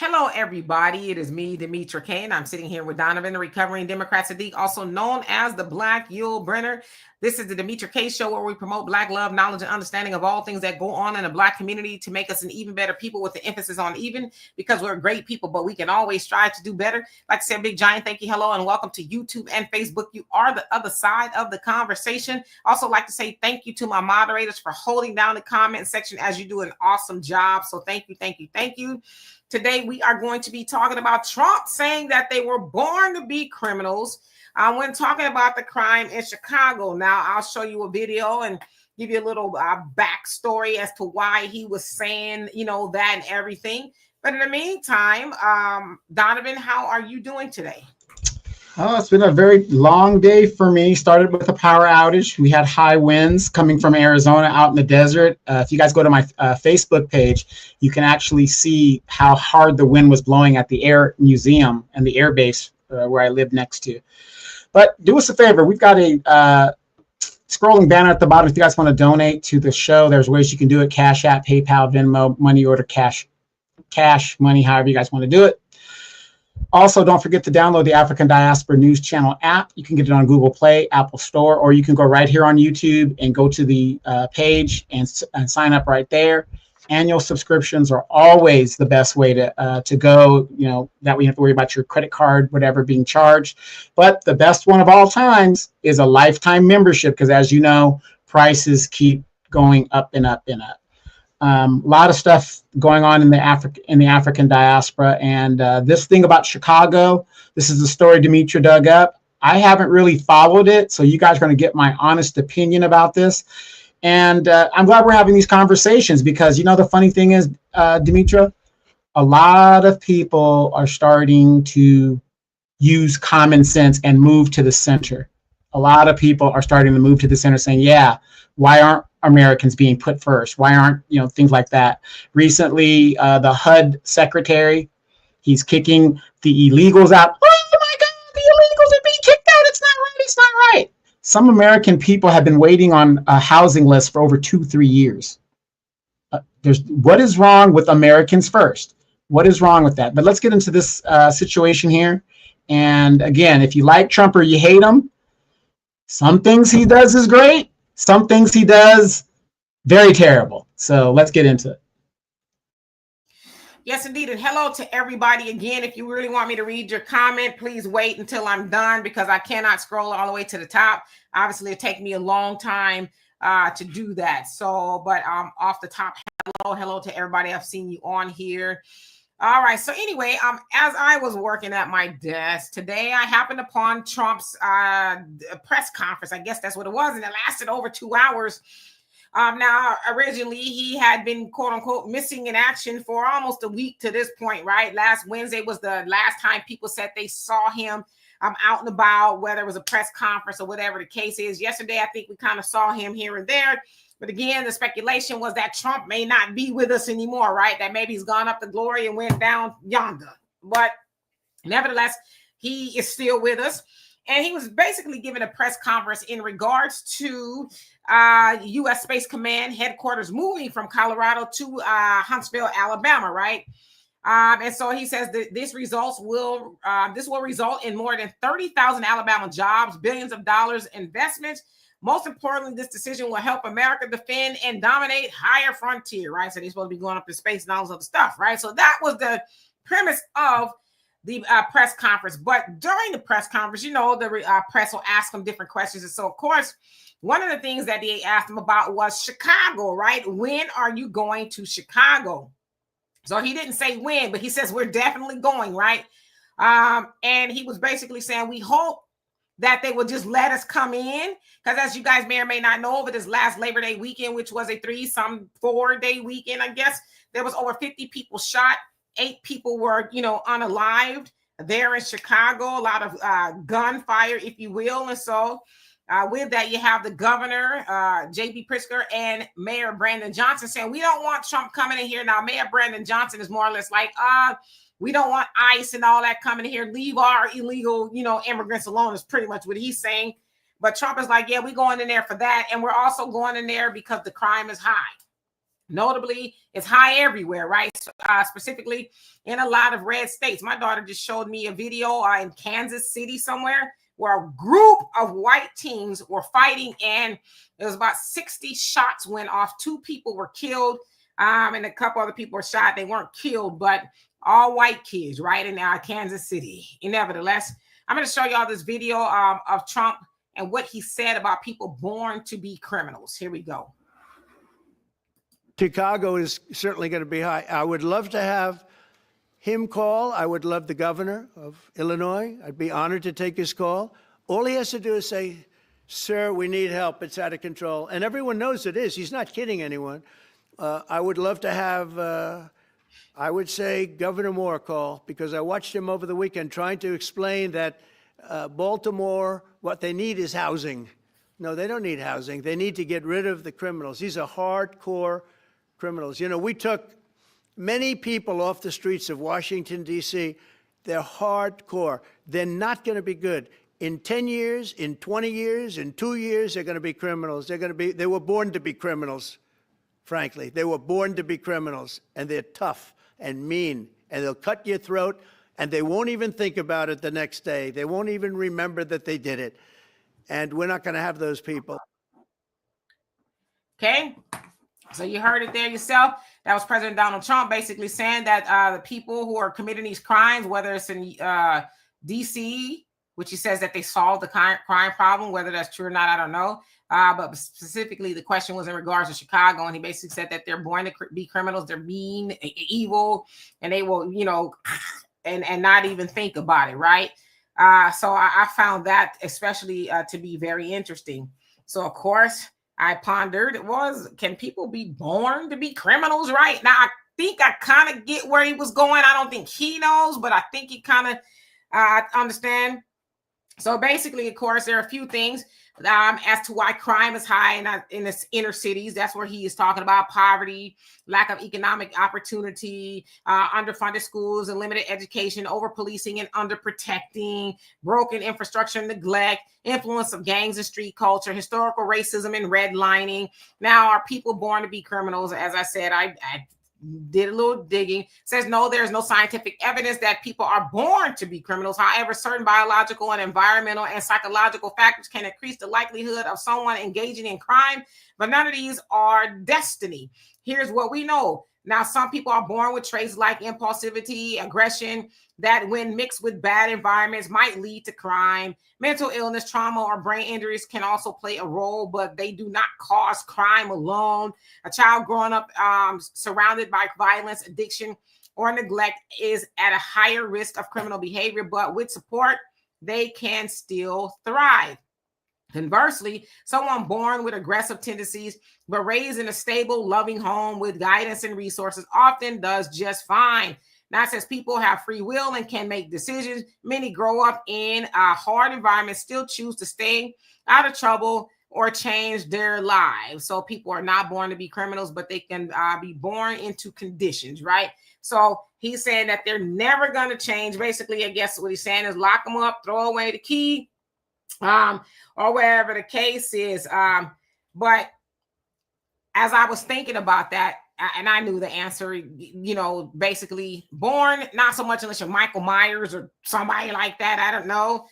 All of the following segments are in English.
Hello, everybody. It is me, Demetra Kane. I'm sitting here with Donovan, the recovering Democrat Sadiq, also known as the Black Yule Brenner. This is the Demetra K Show, where we promote Black love, knowledge, and understanding of all things that go on in the Black community to make us an even better people, with the emphasis on even, because we're great people, but we can always strive to do better. Like I said, big giant thank you, hello, and welcome to YouTube and Facebook. You are the other side of the conversation. Also like to say thank you to my moderators for holding down the comment section, as you do an awesome job. So thank you, thank you, thank you. Today, we are going to be talking about Trump saying that they were born to be criminals. When talking about the crime in Chicago. Now, I'll show you a video and give you a little backstory as to why he was saying, that and everything. But in the meantime, Donovan, how are you doing today? Oh, it's been a very long day for me. Started with a power outage. We had high winds coming from Arizona out in the desert. If you guys go to my Facebook page, you can actually see how hard the wind was blowing at the Air Museum and the air base where I live next to. But do us a favor. We've got a scrolling banner at the bottom. If you guys want to donate to the show, there's ways you can do it. Cash App, PayPal, Venmo, money order, cash, money, however you guys want to do it. Also, don't forget to download the African Diaspora News Channel app. You can get it on Google Play, Apple Store, or you can go right here on YouTube and go to the page and sign up right there. Annual subscriptions are always the best way to go, that we have to worry about your credit card, whatever, being charged. But the best one of all times is a lifetime membership, because as you know, prices keep going up and up and up. A lot of stuff going on in the African diaspora, and this thing about Chicago, this is the story Demetra dug up. I haven't really followed it, so you guys are going to get my honest opinion about this. And I'm glad we're having these conversations, because the funny thing is, Demetra, a lot of people are starting to use common sense and move to the center. A lot of people are starting to move to the center, saying, yeah, why aren't Americans being put first? Why aren't, things like that? Recently, the HUD secretary, he's kicking the illegals out. Oh my God, the illegals are being kicked out. It's not right. It's not right. Some American people have been waiting on a housing list for over 2-3 years. What is wrong with Americans first? What is wrong with that? But let's get into this situation here. And again, if you like Trump or you hate him, some things he does is great. Some things he does very terrible. So let's get into it. Yes, indeed. And hello to everybody. Again, if you really want me to read your comment, please wait until I'm done, because I cannot scroll all the way to the top. Obviously, it'll take me a long time to do that. So, but off the top, hello to everybody. I've seen you on here. All right. So anyway, as I was working at my desk today, I happened upon Trump's press conference. I guess that's what it was. And it lasted over 2 hours. Now, originally, he had been, quote unquote, missing in action for almost a week to this point, right? Last Wednesday was the last time people said they saw him out and about, whether it was a press conference or whatever the case is. Yesterday, I think we kind of saw him here and there. But again, the speculation was that Trump may not be with us anymore, right? That maybe he's gone up to glory and went down yonder. But nevertheless, he is still with us. And he was basically giving a press conference in regards to U.S. Space Command headquarters moving from Colorado to Huntsville, Alabama, right? And so he says that this will result in more than 30,000 Alabama jobs, billions of dollars investments. Most importantly, this decision will help America defend and dominate higher frontier, right? So they're supposed to be going up to space and all this other stuff, right? So that was the premise of the press conference. But during the press conference, the press will ask him different questions. And so, of course, one of the things that they asked him about was Chicago, right? When are you going to Chicago? So he didn't say when, but he says we're definitely going, right? And he was basically saying we hope that they will just let us come in, because as you guys may or may not know, over this last Labor Day weekend, which was a 4-day weekend, I guess, there was over 50 people shot. 8 people were, unalived there in Chicago. A lot of gunfire, if you will. And so with that, you have the governor, J.B. Pritzker, and Mayor Brandon Johnson saying, we don't want Trump coming in here. Now, Mayor Brandon Johnson is more or less like, we don't want ICE and all that coming in here. Leave our illegal, immigrants alone is pretty much what he's saying. But Trump is like, yeah, we're going in there for that. And we're also going in there because the crime is high. Notably, it's high everywhere, right? Specifically in a lot of red states. My daughter just showed me a video in Kansas City somewhere where a group of white teens were fighting, and it was about 60 shots went off. 2 people were killed, and a couple other people were shot. They weren't killed, but all white kids, right, in Kansas City. Nevertheless, I'm going to show y'all this video of Trump and what he said about people born to be criminals. Here we go. Chicago is certainly going to be high. I would love to have him call. I would love the governor of Illinois. I'd be honored to take his call. All he has to do is say, sir, we need help. It's out of control. And everyone knows it is. He's not kidding anyone. I would love to have, I would say, Governor Moore call, because I watched him over the weekend trying to explain that Baltimore, what they need is housing. No, they don't need housing. They need to get rid of the criminals. These are hardcore criminals. You know, we took many people off the streets of Washington, D.C. They're hardcore. They're not going to be good. In 10 years, in 20 years, in 2 years, they're going to be criminals. They were born to be criminals, frankly. They were born to be criminals, and they're tough and mean, and they'll cut your throat, and they won't even think about it the next day. They won't even remember that they did it. And we're not going to have those people. Okay. So you heard it there yourself. That was President Donald Trump basically saying that the people who are committing these crimes, whether it's in D.C., which he says that they solved the crime problem, whether that's true or not, I don't know. But specifically, the question was in regards to Chicago, and he basically said that they're born to be criminals. They're mean, evil, and they will, you know, and not even think about it, right? So I found that especially to be very interesting. So, of course, I pondered, can people be born to be criminals, right? Now, I think I kind of get where he was going. I don't think he knows, but I think he kind of understand. So basically, of course, there are a few things as to why crime is high in the inner cities. That's where he is talking about poverty, lack of economic opportunity, underfunded schools and limited education, over-policing and under-protecting, broken infrastructure and neglect, influence of gangs and street culture, historical racism and redlining. Now, are people born to be criminals? As I said, I did a little digging. Says no, there's no scientific evidence that people are born to be criminals. However, certain biological and environmental and psychological factors can increase the likelihood of someone engaging in crime, but none of these are destiny. Here's what we know. Now, some people are born with traits like impulsivity, aggression, that when mixed with bad environments might lead to crime. Mental illness, trauma, or brain injuries can also play a role, but they do not cause crime alone. A child growing up surrounded by violence, addiction, or neglect is at a higher risk of criminal behavior, but with support, they can still thrive. Conversely, someone born with aggressive tendencies, but raised in a stable, loving home with guidance and resources often does just fine. Now, it says people have free will and can make decisions. Many grow up in a hard environment, still choose to stay out of trouble or change their lives. So people are not born to be criminals, but they can be born into conditions, right? So he's saying that they're never going to change. Basically, I guess what he's saying is lock them up, throw away the key, or wherever the case is. But as I was thinking about that, and I knew the answer, you know, basically born, not so much unless you're Michael Myers or somebody like that. I don't know.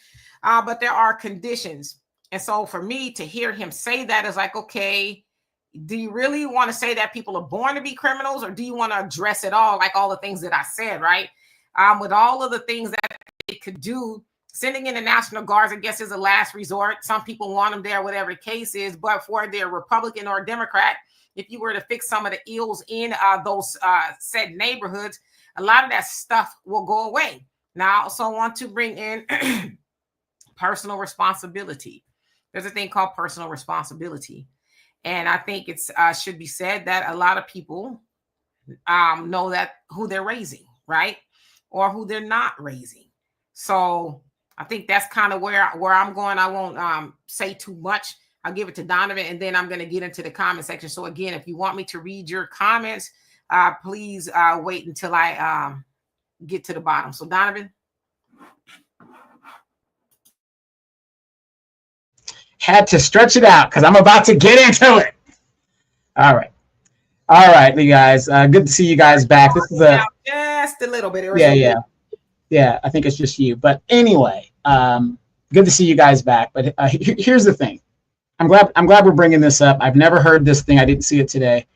But there are conditions. And so for me to hear him say that is like, okay, do you really want to say that people are born to be criminals, or do you want to address it all, like all the things that I said, right? With all of the things that they could do, sending in the National Guards, I guess, is a last resort. Some people want them there, whatever the case is. But for their Republican or Democrat, if you were to fix some of the ills in those said neighborhoods, a lot of that stuff will go away. Now, I also want to bring in personal responsibility. There's a thing called personal responsibility. And I think it's should be said that a lot of people know that who they're raising, right? Or who they're not raising. So I think that's kind of where I'm going. I won't say too much. I'll give it to Donovan, and then I'm going to get into the comment section. So again, if you want me to read your comments, please wait until I get to the bottom. So Donovan. Had to stretch it out because I'm about to get into it. All right. All right, you guys. Good to see you guys back. This is a Just a little bit. yeah. I think it's just you. But anyway, good to see you guys back. But here's the thing. I'm glad we're bringing this up. I've never heard this thing. I didn't see it today.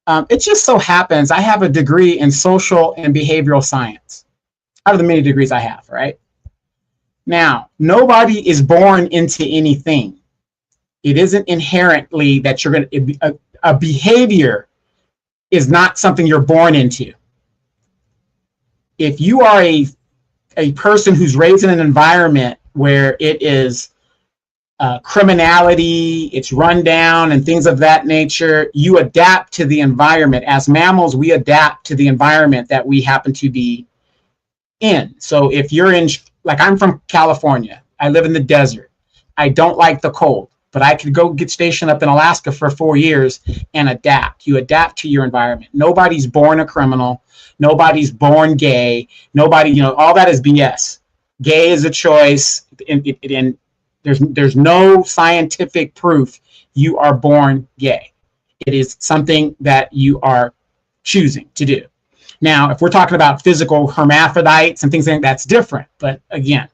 It just so happens I have a degree in social and behavioral science out of the many degrees I have, right? Now, nobody is born into anything. It isn't inherently that you're going to, a behavior is not something you're born into. If you are a person who's raised in an environment where it is criminality, it's rundown and things of that nature, you adapt to the environment. As mammals, we adapt to the environment that we happen to be in. So if you're in, like I'm from California, I live in the desert. I don't like the cold, but I could go get stationed up in Alaska for 4 years and adapt. You adapt to your environment. Nobody's born a criminal. Nobody's born gay. Nobody, all that is BS. Gay is a choice, and there's no scientific proof you are born gay. It is something that you are choosing to do. Now, if we're talking about physical hermaphrodites and things like that, that's different. But again,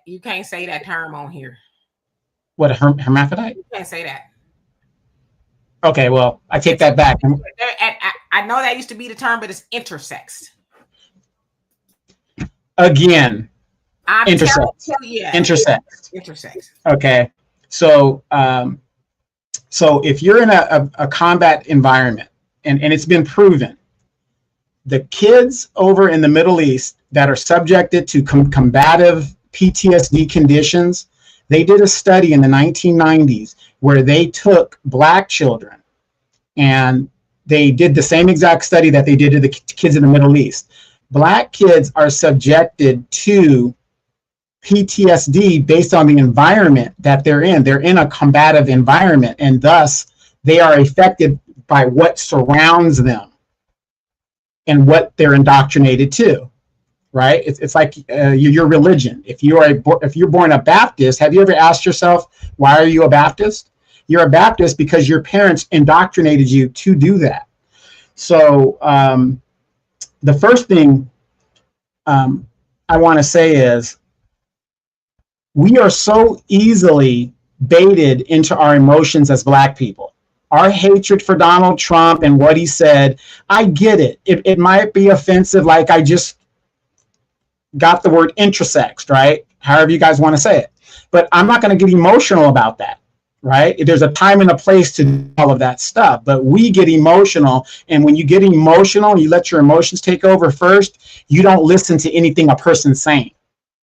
you can't say that term on here. What, a hermaphrodite? You can't say that. Okay, well, I take that back. I know that used to be the term, but it's intersex. Again, intersex. Intersex. Okay, so if you're in a combat environment, and it's been proven, the kids over in the Middle East that are subjected to combative PTSD conditions, they did a study in the 1990s where they took Black children and they did the same exact study that they did to the kids in the Middle East. Black kids are subjected to PTSD based on the environment that they're in. They're in a combative environment, and thus they are affected by what surrounds them and what they're indoctrinated to. Right? It's like your religion. If you're born a Baptist, have you ever asked yourself, why are you a Baptist? You're a Baptist because your parents indoctrinated you to do that. So the first thing I want to say is we are so easily baited into our emotions as Black people. Our hatred for Donald Trump and what he said, I get it. It might be offensive, like I just got the word intersexed, right? However you guys want to say it. But I'm not going to get emotional about that, right? There's a time and a place to do all of that stuff, but we get emotional. And when you get emotional and you let your emotions take over first, you don't listen to anything a person's saying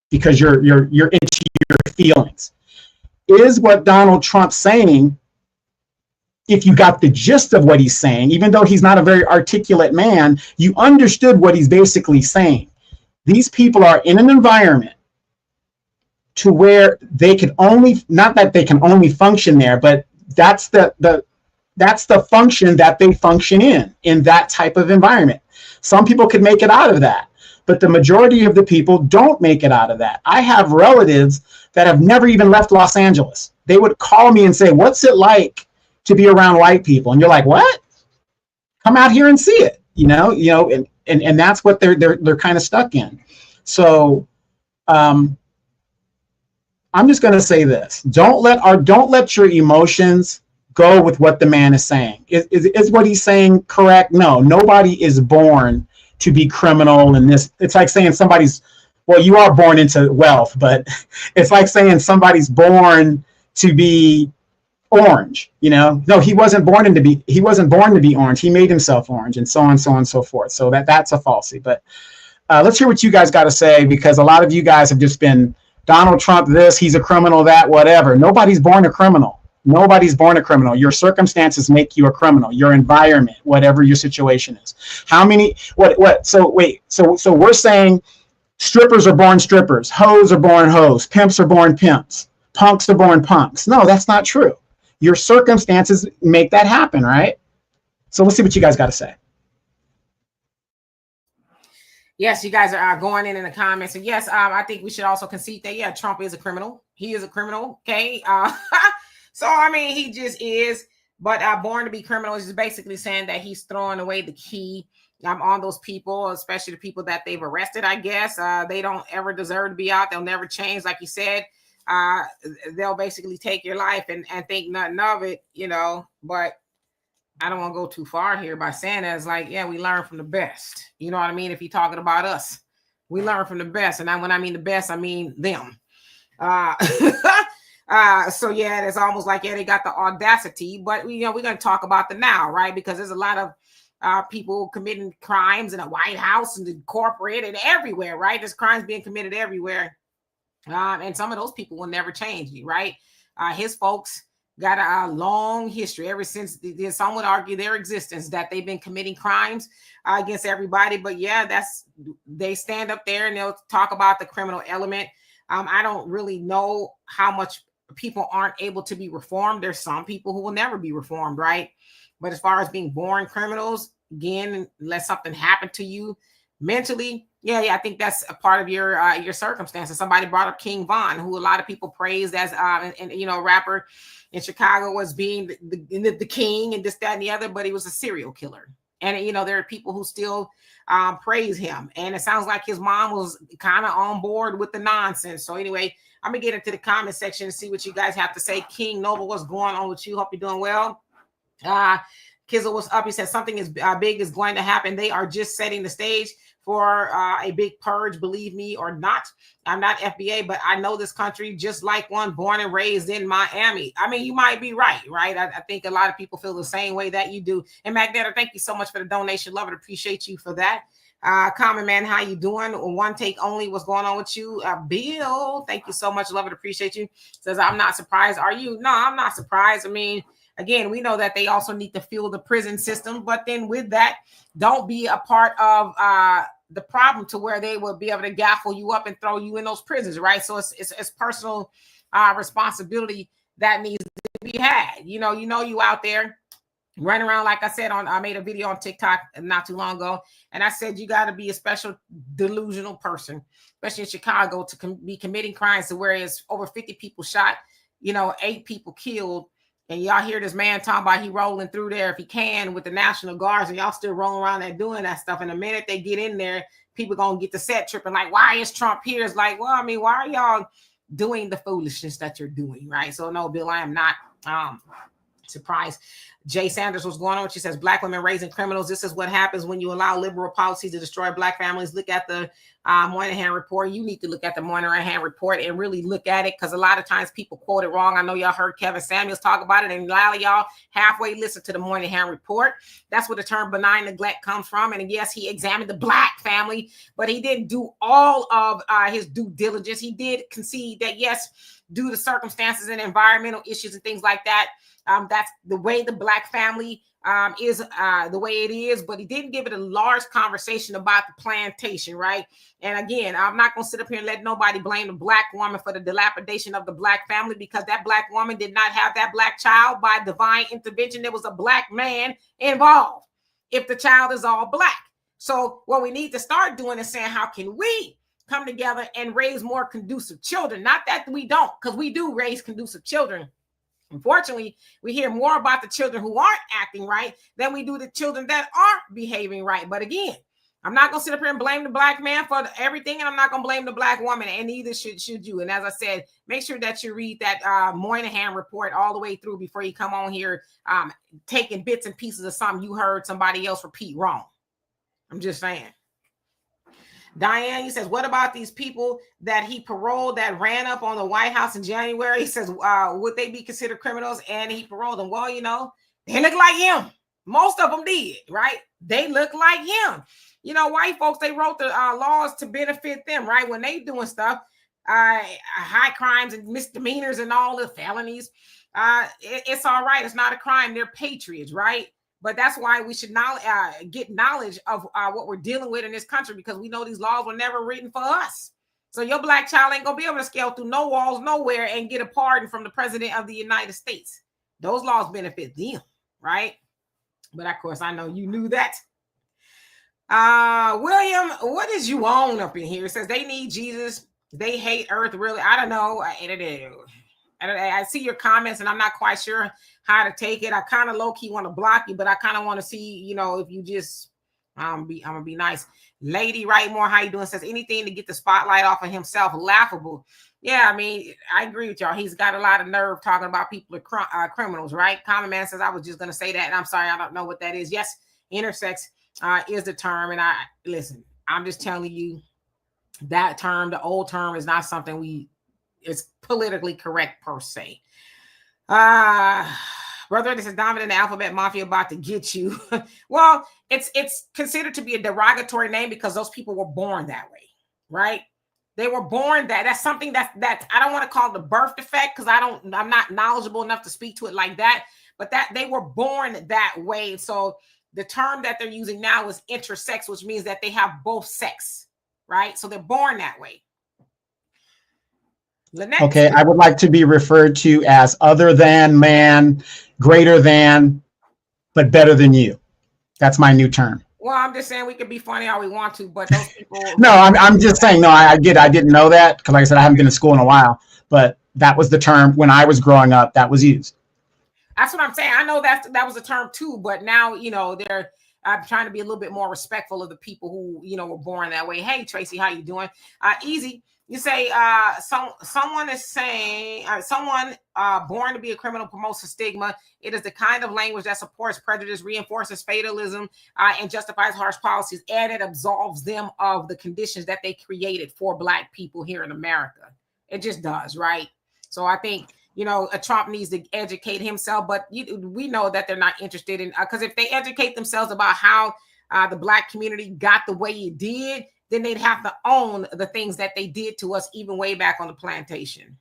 because you're into your feelings. Is what Donald Trump's saying, if you got the gist of what he's saying, even though he's not a very articulate man, you understood what he's basically saying. These people are in an environment to where they can only, not that they can only function there, but that's the function that they function in that type of environment. Some people could make it out of that, but the majority of the people don't make it out of that. I have relatives that have never even left Los Angeles. They would call me and say, what's it like to be around white people? And you're like, what? Come out here and see it, and that's what they're kind of stuck in. So I'm just going to say this: don't let your emotions go with what the man is saying. Is what he's saying correct? No, nobody is born to be criminal. And this, it's like saying well, you are born into wealth, but it's like saying somebody's born to be orange. No, he wasn't born to be orange. He made himself orange, and so on and so forth. So that's a falsie. But let's hear what you guys got to say, because a lot of you guys have just been Donald Trump this, he's a criminal, that, whatever. Nobody's born a criminal. Nobody's born a criminal. Your circumstances make you a criminal. Your environment, whatever your situation is. So we're saying strippers are born strippers, hoes are born hoes, pimps are born pimps, punks are born punks. No, that's not true. Your circumstances make that happen, right? So let's see what you guys got to say. Yes, you guys are going in the comments. And yes, I think we should also concede that, yeah, Trump is a criminal. He is a criminal, okay? So, I mean, he just is. But born to be criminals is basically saying that he's throwing away the key on those people, especially the people that they've arrested. I guess they don't ever deserve to be out. They'll never change, like you said. They'll basically take your life and think nothing of it, you know. But I don't want to go too far here by saying that. It's like, yeah, we learn from the best. You know what I mean? If you're talking about us, we learn from the best. And when I mean the best, I mean them. So yeah, it's almost like, yeah, they got the audacity, but you know, we're going to talk about the now, right? Because there's a lot of people committing crimes in the White House and the corporate and everywhere, right? There's crimes being committed everywhere. And some of those people will never change, right? His folks got a long history ever since some would argue their existence that they've been committing crimes against everybody. But yeah, they stand up there and they'll talk about the criminal element. I don't really know how much people aren't able to be reformed. There's some people who will never be reformed, right? But as far as being born criminals, again, unless something happened to you mentally, yeah, I think that's a part of your circumstances. Somebody brought up King Von, who a lot of people praised as and you know, rapper in Chicago as being the king and this, that, and the other, but he was a serial killer. And you know, there are people who still praise him, and it sounds like his mom was kind of on board with the nonsense. So anyway, I'm gonna get into the comment section and see what you guys have to say. King Noble, what's going on with you? Hope you're doing well. Kizzle was up. He said something is big is going to happen. They are just setting the stage for a big purge. Believe me or not, I'm not FBA, but I know this country just like one born and raised in Miami. I mean, you might be right? I think a lot of people feel the same way that you do. And Magneto, thank you so much for the donation. Love it. Appreciate you for that. Common Man, how you doing? One take only. What's going on with you? Bill, thank you so much. Love it. Appreciate you. Says, I'm not surprised. Are you? No, I'm not surprised. I mean, again, we know that they also need to fuel the prison system, but then with that, don't be a part of the problem to where they will be able to gaffle you up and throw you in those prisons, right? So it's personal responsibility that needs to be had. You know, you out there running around, like I said, I made a video on TikTok not too long ago, and I said you got to be a special delusional person, especially in Chicago, to be committing crimes to where it's over 50 people shot, 8 people killed. And y'all hear this man talking about he rolling through there if he can with the National Guards, and y'all still rolling around there doing that stuff. And the minute they get in there, people gonna get the set tripping like, why is Trump here? It's like, well, I mean, why are y'all doing the foolishness that you're doing, right? So no, Bill, I am not surprised. Jay Sanders, what's going on? She says, Black women raising criminals. This is what happens when you allow liberal policies to destroy Black families. Look at the Moynihan report. You need to look at the Moynihan report and really look at it, because a lot of times people quote it wrong. I know y'all heard Kevin Samuels talk about it, and a lot of y'all halfway listen to the Moynihan report. That's where the term benign neglect comes from. And yes, he examined the Black family, but he didn't do all of his due diligence. He did concede that, yes, due to circumstances and environmental issues and things like that, that's the way the Black family is the way it is, but he didn't give it a large conversation about the plantation, right? And again, I'm not going to sit up here and let nobody blame the Black woman for the dilapidation of the Black family, because that Black woman did not have that Black child by divine intervention. There was a Black man involved if the child is all Black. So what we need to start doing is saying, how can we come together and raise more conducive children? Not that we don't, because we do raise conducive children. Unfortunately, we hear more about the children who aren't acting right than we do the children that aren't behaving right. But again, I'm not going to sit up here and blame the Black man for everything, and I'm not going to blame the Black woman, and neither should you. And as I said, make sure that you read that Moynihan report all the way through before you come on here taking bits and pieces of something you heard somebody else repeat wrong. I'm just saying. Diane, he says, what about these people that he paroled that ran up on the White House in January? He says, would they be considered criminals? And he paroled them. Well, they look like him. Most of them did, right? They look like him. White folks, they wrote the laws to benefit them, right? When they doing stuff, high crimes and misdemeanors and all the felonies, it's all right. It's not a crime. They're patriots, right? But that's why we should get knowledge of what we're dealing with in this country, because we know these laws were never written for us. So your Black child ain't going to be able to scale through no walls nowhere and get a pardon from the president of the United States. Those laws benefit them, right? But of course, I know you knew that. William, what is you on up in here? It says they need Jesus. They hate earth, really. I don't know. I see your comments, and I'm not quite sure how to take it. I kind of low key want to block you, but I kind of want to see, you know, if you just, I'm gonna be nice. Lady Right More, how you doing? Says anything to get the spotlight off of himself. Laughable. Yeah, I mean, I agree with y'all. He's got a lot of nerve talking about people are criminals, right? Common Man says I was just gonna say that, and I'm sorry, I don't know what that is. Yes, intersex is the term, and I listen. I'm just telling you that term, the old term, is not something it's politically correct per se. Brother, this is Dominant Alphabet Mafia about to get you. Well, it's considered to be a derogatory name because those people were born that way, right? They were born that's something that I don't want to call it the birth defect because I'm not knowledgeable enough to speak to it like that, but that they were born that way. So the term that they're using now is intersex, which means that they have both sex, right? So they're born that way. Lynette. Okay, I would like to be referred to as other than man, greater than, but better than you. That's my new term. Well, I'm just saying we could be funny all we want to, but those people. No, I'm just saying, no, I didn't know that because like I said, I haven't been to school in a while, but that was the term when I was growing up that was used. That's what I'm saying. I know that was a term too, but now, you know, I'm trying to be a little bit more respectful of the people who, you know, were born that way. Hey, Tracy, how you doing? Easy. You say someone is saying someone born to be a criminal promotes a stigma. It is the kind of language that supports prejudice, reinforces fatalism, and justifies harsh policies, and it absolves them of the conditions that they created for Black people here in America. It just does, right? So I think, you know, Trump needs to educate himself, but we know that they're not interested in, because if they educate themselves about how the Black community got the way it did, then they'd have to own the things that they did to us even way back on the plantation.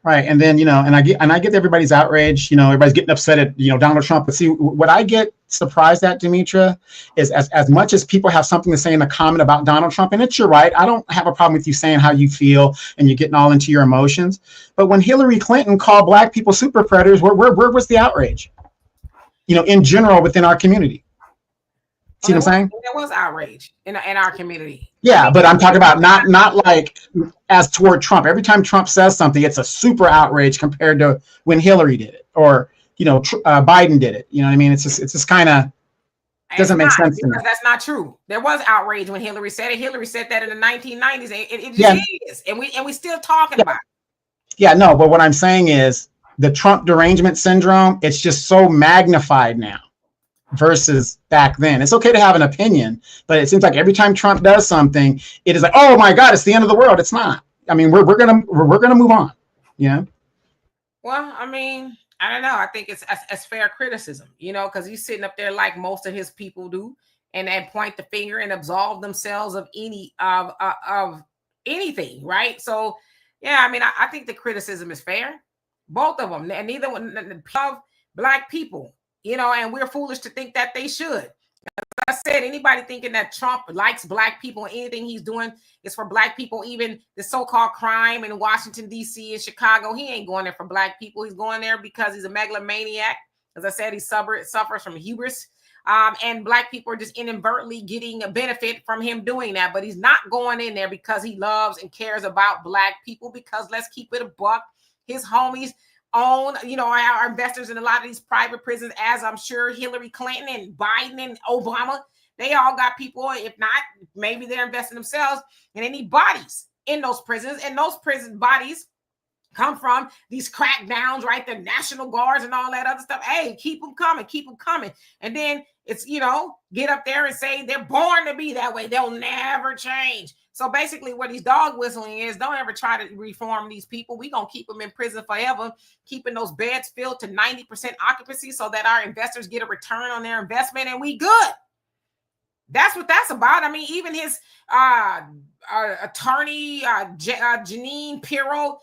Right. And then, you know, and I get everybody's outrage, you know, everybody's getting upset at, you know, Donald Trump. But see, what I get surprised at, Demetra, is as much as people have something to say in the comment about Donald Trump, and it's your right, I don't have a problem with you saying how you feel and you're getting all into your emotions. But when Hillary Clinton called Black people super predators, where was the outrage? You know, in general within our community. See what I'm saying? There was outrage in our community. Yeah, but I'm talking about not like as toward Trump. Every time Trump says something, it's a super outrage compared to when Hillary did it, or you know, Biden did it. You know what I mean? It's just kind of doesn't make sense to me. That's not true. There was outrage when Hillary said it. Hillary said that in the 1990s. It just is, and we still talking about it. Yeah, no, but what I'm saying is the Trump derangement syndrome. It's just so magnified now versus back then. It's okay to have an opinion, but it seems like every time Trump does something, it is like, oh my God, it's the end of the world. It's not. I mean, we're gonna move on. You know. Well, I mean, I don't know. I think it's as fair criticism, you know, because he's sitting up there like most of his people do, and point the finger and absolve themselves of any of anything, right? So, yeah, I mean, I think the criticism is fair, both of them, and neither one of Black people. You know, and we're foolish to think that they should. As I said, anybody thinking that Trump likes Black people and anything he's doing is for Black people, even the so-called crime in Washington, D.C. and Chicago, he ain't going there for Black people. He's going there because he's a megalomaniac. As I said, he suffers from hubris. And Black people are just inadvertently getting a benefit from him doing that. But he's not going in there because he loves and cares about Black people, because let's keep it a buck. His homies own, you know, our investors in a lot of these private prisons, as I'm sure Hillary Clinton and Biden and Obama, they all got people. If not, maybe they're investing themselves, and they need bodies in those prisons. And those prison bodies come from these crackdowns, right? The National Guards and all that other stuff. Hey, keep them coming, keep them coming. And then it's, you know, get up there and say they're born to be that way. They'll never change. So basically what he's dog whistling is, don't ever try to reform these people. We're going to keep them in prison forever, keeping those beds filled to 90% occupancy so that our investors get a return on their investment, and we good. That's what that's about. I mean, even his attorney, Jeanine Pirro,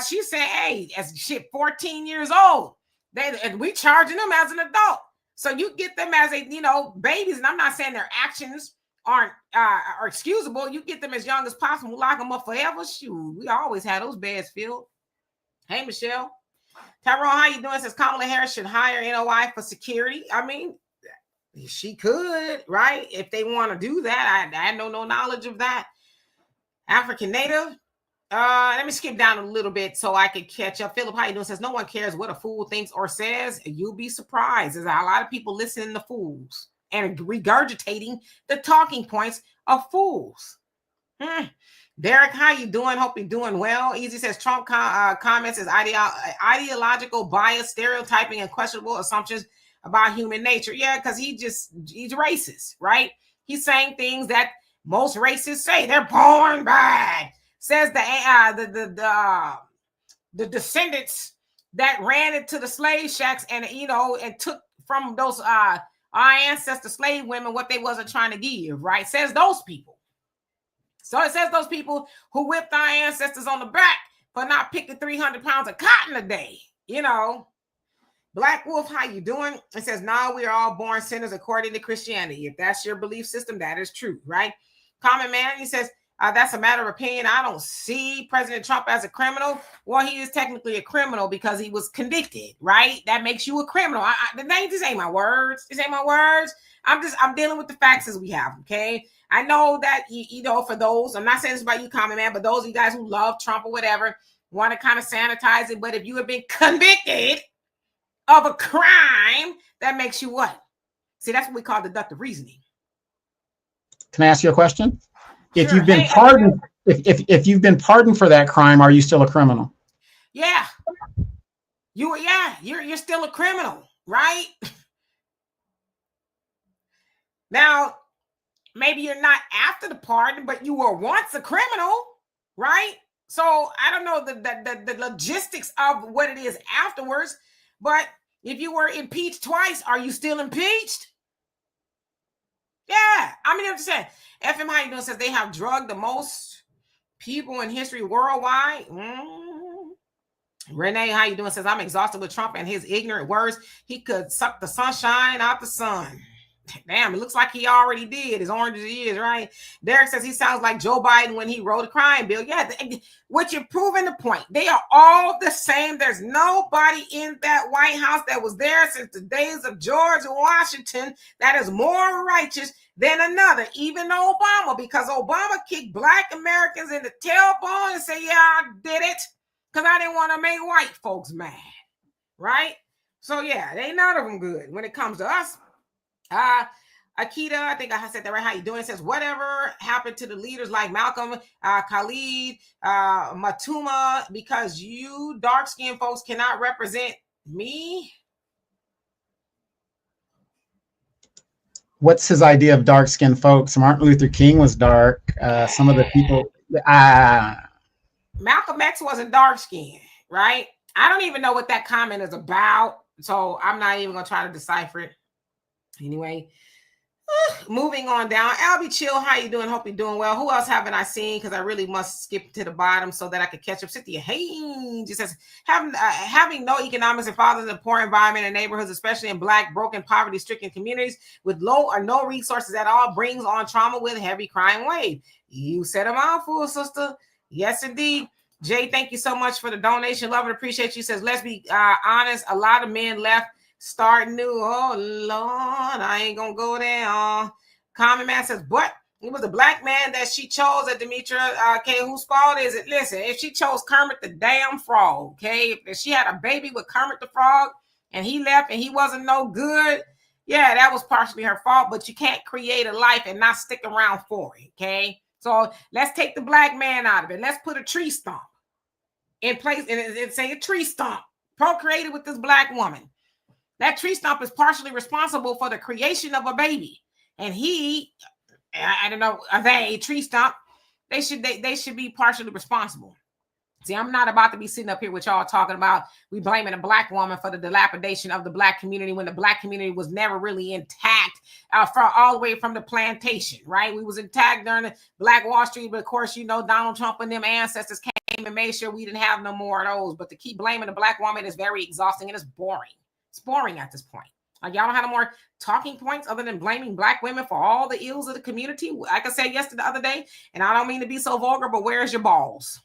she said, hey, as shit, 14 years old, and we charging them as an adult. So you get them as a, you know, babies, and I'm not saying their actions aren't are excusable. You get them as young as possible, lock them up forever. Shoot, we always had those beds filled. Hey, Michelle. Tyrone, how you doing? Says Kamala Harris should hire NOI for security. I mean, she could, right? If they want to do that. I had no knowledge of that. African Native. Let me skip down a little bit so I can catch up. Philip, how you doing? Says no one cares what a fool thinks or says. You'll be surprised. There's a lot of people listening to fools and regurgitating the talking points of fools. Derek, how you doing? Hope you're doing well. Easy says Trump comments is ideological bias, stereotyping, and questionable assumptions about human nature. Yeah, because he's racist, right? He's saying things that most racists say. They're born bad. Says the descendants that ran into the slave shacks and and took from those our ancestor slave women what they wasn't trying to give, right? Says those people. So it says those people who whipped our ancestors on the back for not picking 300 pounds of cotton a day. Black Wolf, how you doing? It says, no, we are all born sinners according to Christianity. If that's your belief system, that is true, right? Common Man, he says, that's a matter of opinion. I don't see President Trump as a criminal. Well, he is technically a criminal because he was convicted, right? That makes you a criminal. This ain't my words. This ain't my words. I'm dealing with the facts as we have, okay? I know that, for those, I'm not saying this about you, Common Man, but those of you guys who love Trump or whatever, want to kind of sanitize it. But if you have been convicted of a crime, that makes you what? See, that's what we call deductive reasoning. Can I ask you a question? Sure. If you've been pardoned, if you've been pardoned for that crime, are you still a criminal? Yeah. You're still a criminal, right? Now, maybe you're not after the pardon, but you were once a criminal, right? So I don't know the logistics of what it is afterwards, but if you were impeached twice, are you still impeached? Yeah, I'm just saying. FM, how you doing? Says they have drugged the most people in history worldwide. Renee, how you doing? Says I'm exhausted with Trump and his ignorant words. He could suck the sunshine out the sun. Damn, it looks like he already did, as orange as he is, right? Derek says he sounds like Joe Biden when he wrote a crime bill. Yeah, what you're proving the point. They are all the same. There's nobody in that White House that was there since the days of George Washington that is more righteous than another, even Obama, because Obama kicked Black Americans in the tailbone and said, yeah, I did it because I didn't want to make white folks mad, right? So, yeah, they ain't none of them good when it comes to us. Akita, I think I said that right. How you doing? It says, whatever happened to the leaders like Malcolm, Khalid, Matuma, because you dark-skinned folks cannot represent me? What's his idea of dark-skinned folks? Martin Luther King was dark. Some of the people... Malcolm X wasn't dark-skinned, right? I don't even know what that comment is about, so I'm not even going to try to decipher it. Anyway, moving on down. Albie Chill, how you doing? Hope you're doing well. Who else haven't I seen? Because I really must skip to the bottom so that I could catch up. Cynthia Haynes just says, having no economics and fathers in poor environment in neighborhoods, especially in Black, broken, poverty-stricken communities with low or no resources at all, brings on trauma with heavy crime wave. You said a mouthful, sister. Yes, indeed. Jay, thank you so much for the donation. Love and appreciate you. Says, let's be honest. A lot of men left. Start new. Oh, Lord, I ain't going to go there. Common Man says, but it was a Black man that she chose at Demetria. Okay, whose fault is it? Listen, if she chose Kermit the damn Frog, okay, if she had a baby with Kermit the Frog and he left and he wasn't no good, yeah, that was partially her fault, but you can't create a life and not stick around for it, okay? So let's take the Black man out of it. Let's put a tree stump in place and say a tree stump procreated with this Black woman. That tree stump is partially responsible for the creation of a baby. And I don't know, a tree stump, they should be partially responsible. See, I'm not about to be sitting up here with y'all talking about we blaming a Black woman for the dilapidation of the Black community when the Black community was never really intact all the way from the plantation, right? We was intact during the Black Wall Street, but of course, Donald Trump and them ancestors came and made sure we didn't have no more of those. But to keep blaming the Black woman is very exhausting and it's boring. It's boring at this point. Like, y'all don't have no more talking points other than blaming Black women for all the ills of the community. Like I said yesterday, the other day, and I don't mean to be so vulgar, but where's your balls?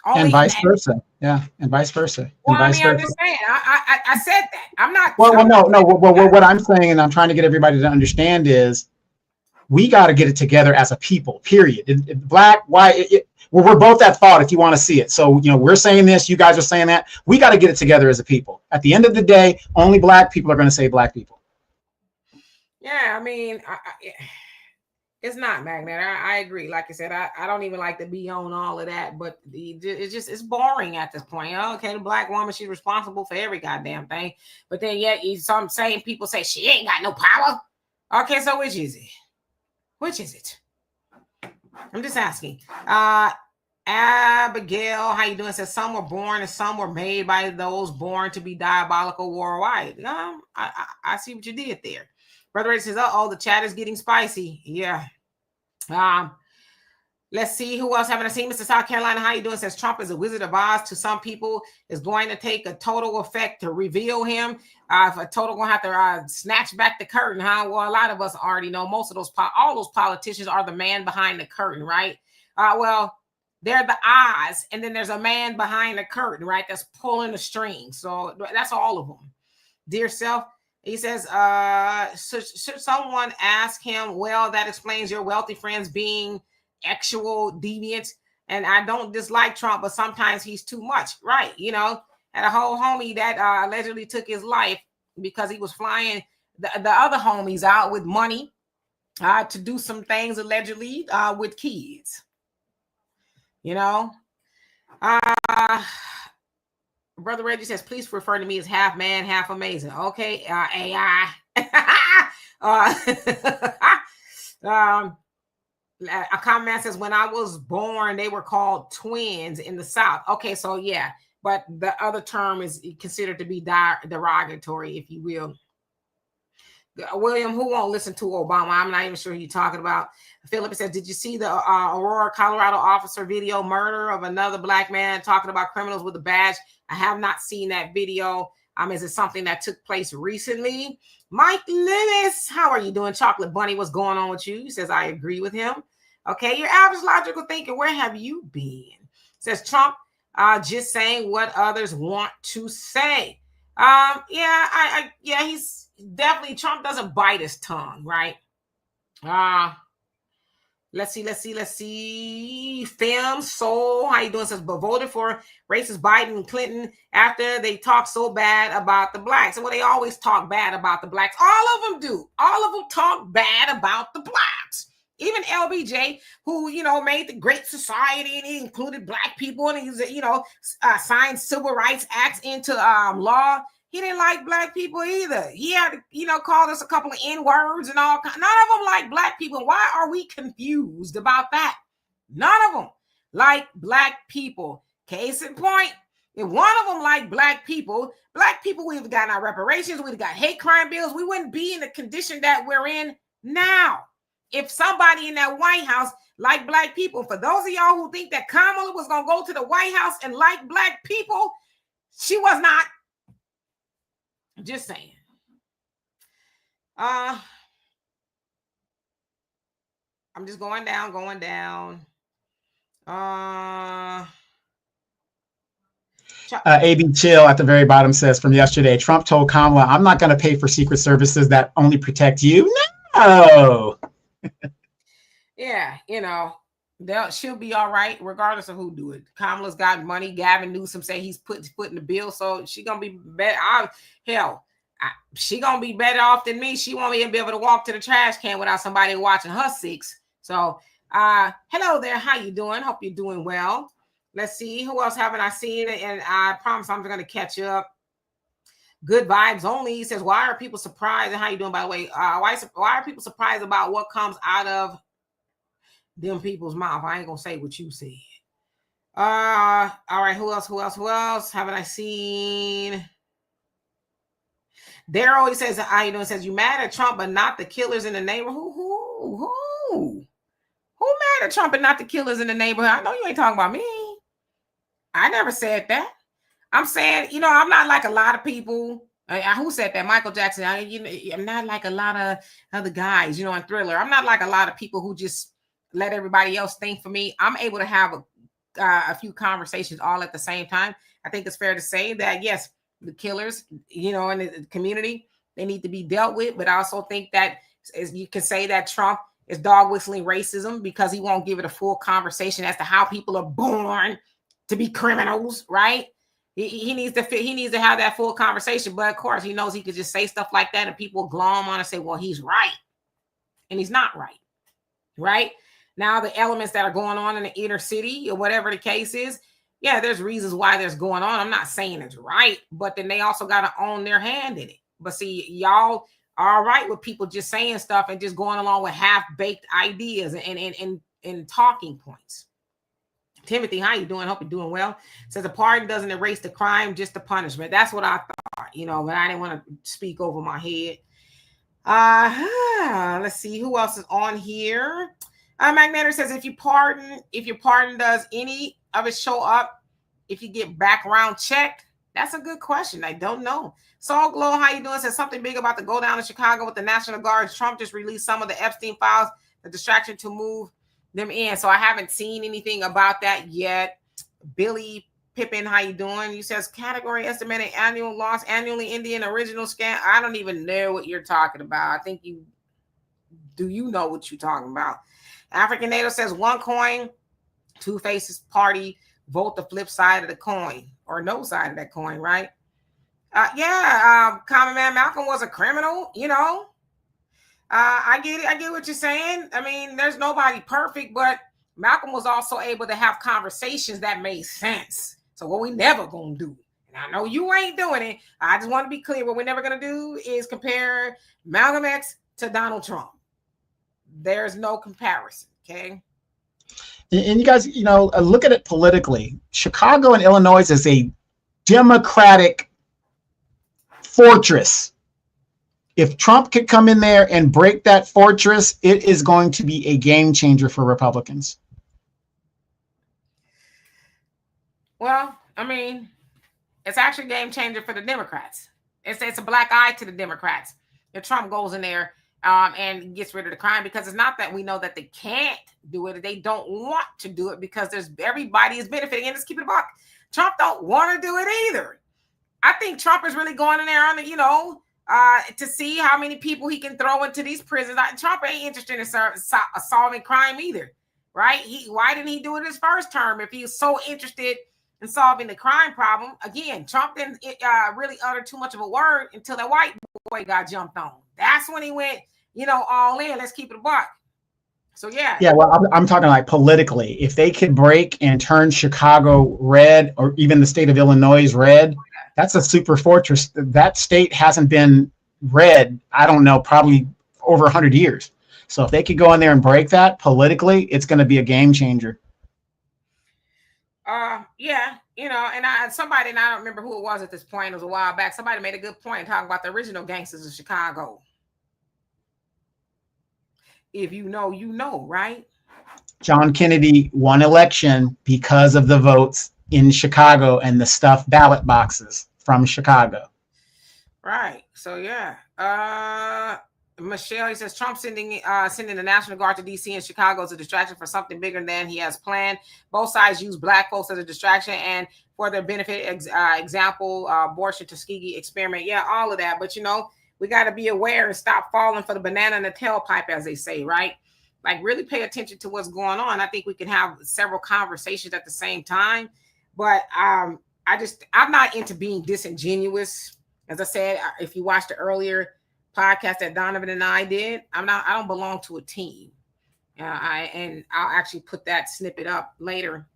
And vice versa. Yeah, and vice versa. Well, I'm just saying. I said that. I'm not. Well, no. Well, what I'm saying, and I'm trying to get everybody to understand is, We got to get it together as a people, period. Black, white, we're both at fault if you want to see it. So, we're saying this, you guys are saying that. We got to get it together as a people. At the end of the day, only black people are going to say black people. Yeah, I mean, it's not, Magnet. I agree. Like I said, I don't even like to be on all of that, but it's boring at this point. Okay, the black woman, she's responsible for every goddamn thing. But then yet some same people say she ain't got no power. Okay, so which is it? Which is it? I'm just asking. Abigail, how you doing? Says some were born and some were made by those born to be diabolical worldwide. I see what you did there. Brother Ray says, the chat is getting spicy. Yeah. Let's see who else haven't I seen. Mr. South Carolina, how you doing? Says Trump is a Wizard of Oz. To some people, is going to take a total effect to reveal him. If a total gonna have to snatch back the curtain, huh? Well, a lot of us already know most of all those politicians are the man behind the curtain, right? Well, they're the eyes, and then there's a man behind the curtain, right? That's pulling the strings. So that's all of them. Dear self. He says, should someone ask him, well, that explains your wealthy friends being actual deviants. And I don't dislike Trump, but sometimes he's too much, right? Had a whole homie that allegedly took his life because he was flying the other homies out with money to do some things allegedly with kids. Brother Reggie says, please refer to me as half man, half amazing. Okay, AI. A comment says, when I was born, they were called twins in the South. Okay, so yeah, but the other term is considered to be derogatory, if you will. William, who won't listen to Obama? I'm not even sure who you're talking about. Philip says, did you see the Aurora, Colorado officer video murder of another black man talking about criminals with a badge? I have not seen that video. Is it something that took place recently? Mike Lewis, how are you doing? Chocolate Bunny, what's going on with you? He says, I agree with him. Okay, your average logical thinker, where have you been? Says Trump, just saying what others want to say. He's definitely, Trump doesn't bite his tongue, right? Let's see. Fem Soul, how you doing? Says, but voted for racist Biden and Clinton after they talk so bad about the blacks. And they always talk bad about the blacks. All of them do. All of them talk bad about the blacks. Even LBJ, who, made the Great Society and he included black people and he's, signed civil rights acts into law. He didn't like black people either. He had, called us a couple of N-words and all. None of them like black people. Why are we confused about that? None of them like black people. Case in point, if one of them like black people, we've have gotten our reparations, we've got hate crime bills. We wouldn't be in the condition that we're in now. If somebody in that White House like black people, for those of y'all who think that Kamala was going to go to the White House and like black people, she was not. Just saying. I'm just going down. AB Chill at the very bottom says from yesterday, Trump told Kamala, I'm not going to pay for secret services that only protect you. No. Yeah, she'll be all right regardless of who do it. Kamala's got money. Gavin Newsom say he's put his foot in the bill, so she gonna be better. She gonna be better off than me. She won't even be able to walk to the trash can without somebody watching her six. So, hello there. How you doing? Hope you're doing well. Let's see who else haven't I seen, and I promise I'm gonna catch up. Good vibes only. He says, why are people surprised? And how you doing, by the way? Why are people surprised about what comes out of them people's mouth? I ain't gonna say what you said. All right, who else haven't I seen? Daryl, he says, how you doing? Says, you mad at Trump but not the killers in the neighborhood? Who mad at Trump and not the killers in the neighborhood? I know you ain't talking about me. I never said that. I'm saying, I'm not like a lot of people. Who said that? Michael Jackson. I'm not like a lot of other guys, in Thriller. I'm not like a lot of people who just let everybody else think for me. I'm able to have a few conversations all at the same time. I think it's fair to say that, yes, the killers, in the community, they need to be dealt with. But I also think that you can say that Trump is dog whistling racism because he won't give it a full conversation as to how people are born to be criminals, right? He needs to have that full conversation. But of course, he knows he could just say stuff like that and people glom on and say, well, he's right. And he's not right. Right? Now, the elements that are going on in the inner city or whatever the case is, yeah, there's reasons why there's going on. I'm not saying it's right, but then they also got to own their hand in it. But see, y'all are all right with people just saying stuff and just going along with half-baked ideas and talking points. Timothy, how you doing? Hope you're doing well. Says the pardon doesn't erase the crime, just the punishment. That's what I thought, but I didn't want to speak over my head. Let's see who else is on here. Magnetic says if your pardon does any of it show up, if you get background checked, that's a good question. I don't know. Saul Glow, how you doing? Says something big about to go down in Chicago with the National Guard. Trump just released some of the Epstein files, the distraction to move them in. So I haven't seen anything about that yet. Billy Pippin, how you doing? You says category estimated annual loss, annually Indian original scan. I don't even know what you're talking about. I think you know what you're talking about. African Native says one coin, two faces party, vote the flip side of the coin or no side of that coin, right? Common Man Malcolm was a criminal, I get it. I get what you're saying. I mean, there's nobody perfect, but Malcolm was also able to have conversations that made sense. So what we never gonna do, and I know you ain't doing it. I just want to be clear. What we're never gonna do is compare Malcolm X to Donald Trump. There's no comparison. Okay. And you guys, look at it politically. Chicago and Illinois is a Democratic fortress. If Trump could come in there and break that fortress, it is going to be a game changer for Republicans. Well, I mean, it's actually a game changer for the Democrats. It's a black eye to the Democrats if Trump goes in there and gets rid of the crime, because it's not that we know that they can't do it. They don't want to do it because everybody is benefiting. And let's keep it a buck. Trump don't want to do it either. I think Trump is really going in there on the, to see how many people he can throw into these prisons. Trump ain't interested in solving crime either, right? Why didn't he do it his first term if he was so interested in solving the crime problem? Again, Trump didn't really utter too much of a word until that white boy got jumped on. That's when he went, all in. Let's keep it a buck. So, yeah. Yeah, well, I'm talking like politically. If they could break and turn Chicago red, or even the state of Illinois red, that's a super fortress. That state hasn't been red, I don't know, probably over 100 years. So if they could go in there and break that politically, it's going to be a game changer. And somebody, and I don't remember who it was at this point, it was a while back, somebody made a good point talking about the original gangsters of Chicago. If you know, right? John Kennedy won election because of the votes in Chicago and the stuffed ballot boxes from Chicago. Right. So, yeah. Michelle, he says Trump sending the National Guard to D.C. and Chicago is a distraction for something bigger than he has planned. Both sides use black folks as a distraction and for their benefit. Example, abortion, Tuskegee experiment. Yeah, all of that. But, we got to be aware and stop falling for the banana in the tailpipe, as they say, right? Like, really pay attention to what's going on. I think we can have several conversations at the same time. But I'm not into being disingenuous. As I said, if you watched the earlier podcast that Donovan and I did, I don't belong to a team. And I'll actually put that snippet up later.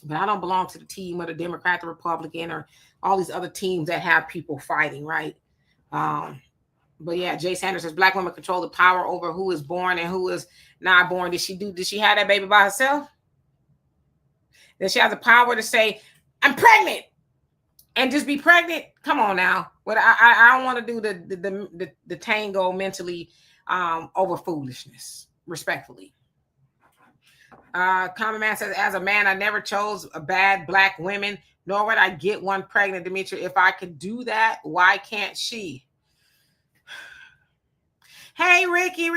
But I don't belong to the team of the Democrat, the Republican, or all these other teams that have people fighting, right? But yeah, Jay Sanders says black women control the power over who is born and who is not born. Did she have that baby by herself? Does she have the power to say, I'm pregnant, and just be pregnant? Come on now. But I don't want to do the tango mentally over foolishness, respectfully. Common Man says, as a man, I never chose a bad black women, nor would I get one pregnant, Demetria. If I could do that, why can't she? Hey, Ricky,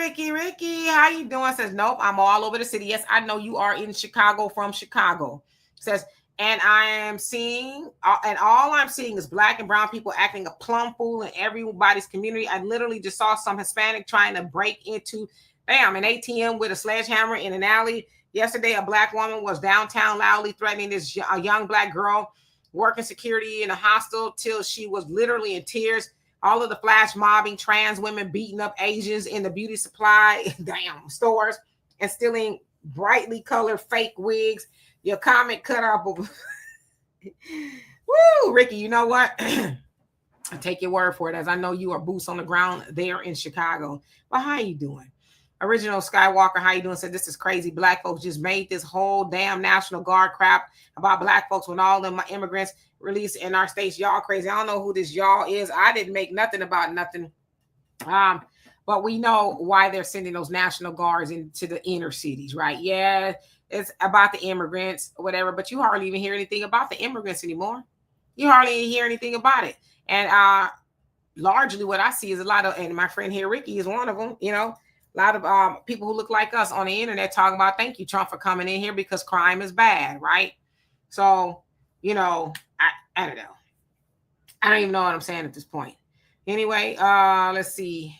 how you doing? Says, nope, I'm all over the city. Yes, I know you are in Chicago, from Chicago. Says, and I am seeing, and all I'm seeing is black and brown people acting a plum fool in everybody's community. I literally just saw some Hispanic trying to break into, Bam, an ATM with a sledgehammer in an alley. Yesterday, a black woman was downtown loudly threatening a young black girl working security in a hostel till she was literally in tears. All of the flash mobbing trans women beating up Asians in the beauty supply stores and stealing brightly colored fake wigs. Your comment cut off. Woo, Ricky, you know what? I take your word for it, as I know you are boots on the ground there in Chicago. But how you doing? Original Skywalker, how you doing? Said, this is crazy. Black folks just made this whole damn National Guard crap about black folks when all them immigrants released in our states. Y'all crazy. I don't know who this y'all is. I didn't make nothing about nothing. But we know why they're sending those National Guards into the inner cities, right? Yeah, it's about the immigrants or whatever, but you hardly even hear anything about the immigrants anymore. You hardly hear anything about it. And largely what I see is a lot of, and my friend here, Ricky, is one of them, you know, a lot of people who look like us on the internet talking about, thank you, Trump, for coming in here because crime is bad, right? So, you know, I don't know. I don't even know what I'm saying at this point. Anyway, let's see.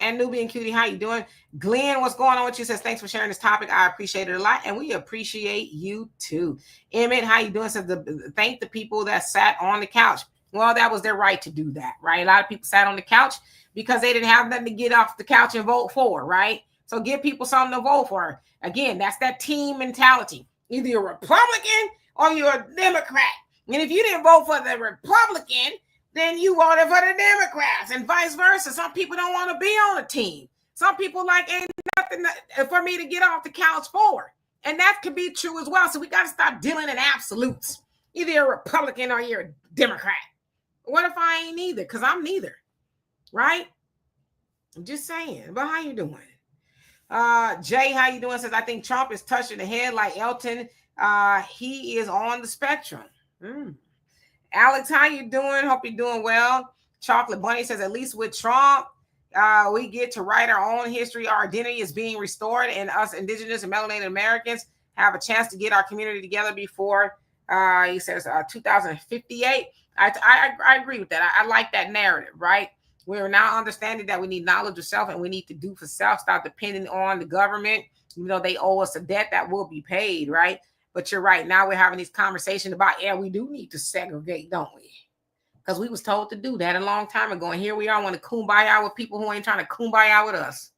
And Nubian Cutie, how you doing? Glenn, what's going on with you? Says, thanks for sharing this topic. I appreciate it a lot. And we appreciate you too. Emmett, how you doing? Says, thank the people that sat on the couch. Well, that was their right to do that, right? A lot of people sat on the couch because they didn't have nothing to get off the couch and vote for, right? So give people something to vote for. Again, that's that team mentality. Either you're a Republican or you're a Democrat. And if you didn't vote for the Republican, then you voted for the Democrats, and vice versa. Some people don't want to be on a team. Some people like, ain't nothing for me to get off the couch for. And that could be true as well. So we got to stop dealing in absolutes. Either you're a Republican or you're a Democrat. What if I ain't neither? Because I'm neither, right? I'm just saying. But how you doing? Jay, how you doing? Says, I think Trump is touching the head like Elton. He is on the spectrum. Alex, how you doing? Hope you're doing well. Chocolate Bunny says, at least with Trump, we get to write our own history. Our identity is being restored, and us indigenous and melanated Americans have a chance to get our community together before, he says, 2058. I agree with that. I like that narrative, right? We're now understanding that we need knowledge of self and we need to do for self, stop depending on the government. You know, they owe us a debt that will be paid, right? But you're right. Now we're having these conversations about, yeah, we do need to segregate, don't we? Because we was told to do that a long time ago. And here we are want to kumbaya with people who ain't trying to kumbaya with us.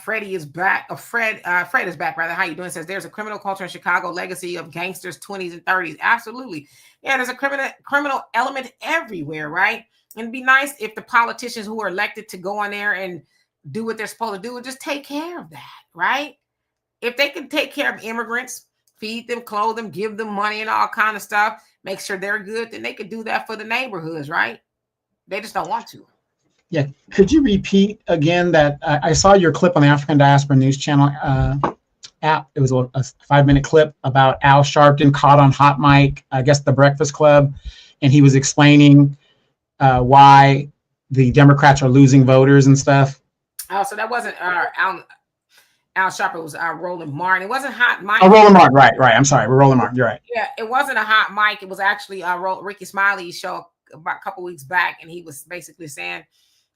Freddie is back. Fred is back, rather. How you doing? Says, there's a criminal culture in Chicago, legacy of gangsters, 20s and 30s. Absolutely. Yeah, there's a criminal element everywhere, right? And it'd be nice if the politicians who are elected to go on there and do what they're supposed to do and just take care of that, right? If they can take care of immigrants, feed them, clothe them, give them money and all kind of stuff, make sure they're good, then they could do that for the neighborhoods, right? They just don't want to. Yeah. Could you repeat again that I saw your clip on the African Diaspora News Channel app. It was a 5-minute clip about Al Sharpton caught on Hot Mic, I guess the Breakfast Club, and he was explaining why the Democrats are losing voters and stuff. Oh, so that wasn't Al Sharpton, was Roland Martin. It wasn't Hot Mic. Oh, Roland Martin, right. I'm sorry, we're Roland Martin. You're right. Yeah, it wasn't a Hot Mic. It was actually Ricky Smiley's show about a couple weeks back, and he was basically saying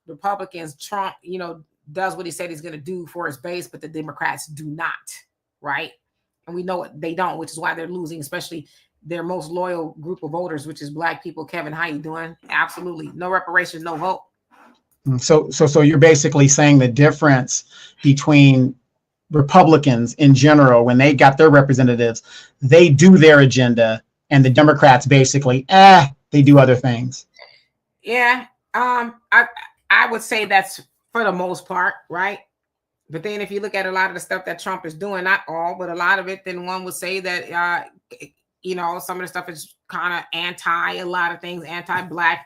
Republicans, Trump, you know, does what he said he's going to do for his base, but the Democrats do not, right? And we know it, they don't, which is why they're losing, especially their most loyal group of voters, which is Black people. Kevin, how you doing? Absolutely. No reparations, no vote. So you're basically saying the difference between Republicans in general, when they got their representatives, they do their agenda, and the Democrats basically, they do other things. Yeah. I would say that's for the most part, right? But then if you look at a lot of the stuff that Trump is doing, not all, but a lot of it, then one would say that, you know, some of the stuff is kind of anti a lot of things, anti-Black,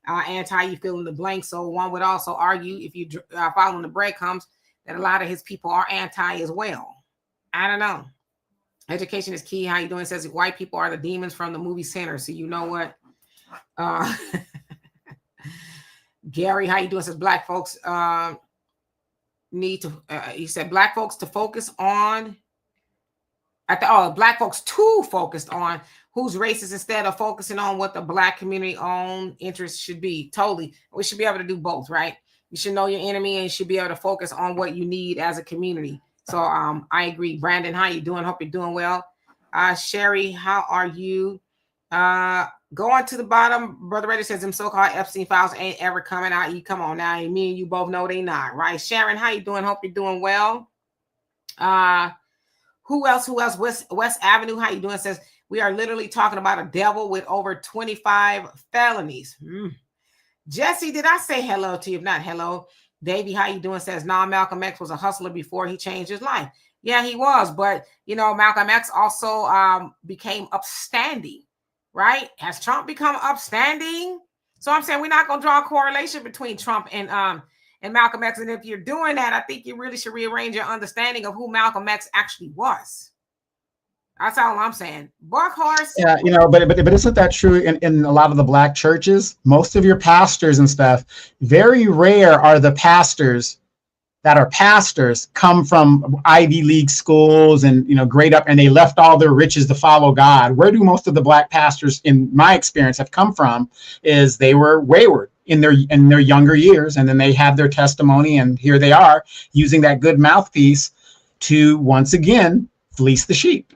anti you fill in the blank. So one would also argue, if you following the breadcrumbs, that a lot of his people are anti as well. I don't know. Education is key. How you doing? It says white people are the demons from the movie Center. So you know what? Gary, how you doing? Says Black folks need to. He said Black folks to focus on. Black folks too focused on who's racist instead of focusing on what the Black community own interests should be. Totally, we should be able to do both, right? You should know your enemy and you should be able to focus on what you need as a community. So I agree. Brandon, how you doing? Hope you're doing well. Sherry, how are you? Going to the bottom, Brother Reddy says them so-called Epstein files ain't ever coming out. You come on now. Me and you both know they not, right? Sharon, how you doing? Hope you're doing well. Who else? West Avenue, how you doing? Says we are literally talking about a devil with over 25 felonies. Jesse, did I say hello to you? If not, hello. Davey, how you doing? Says, nah, Malcolm X was a hustler before he changed his life. Yeah, he was. But, you know, Malcolm X also became upstanding, right? Has Trump become upstanding? So I'm saying we're not going to draw a correlation between Trump and Malcolm X. And if you're doing that, I think you really should rearrange your understanding of who Malcolm X actually was. That's all I'm saying. Buckhorse. Yeah, you know, but isn't that true in a lot of the black churches? Most of your pastors and stuff, very rare are the pastors that are pastors come from Ivy League schools and, you know, grade up, and they left all their riches to follow God. Where do most of the black pastors, in my experience, have come from? Is they were wayward in their younger years, and then they had their testimony, and here they are using that good mouthpiece to once again fleece the sheep.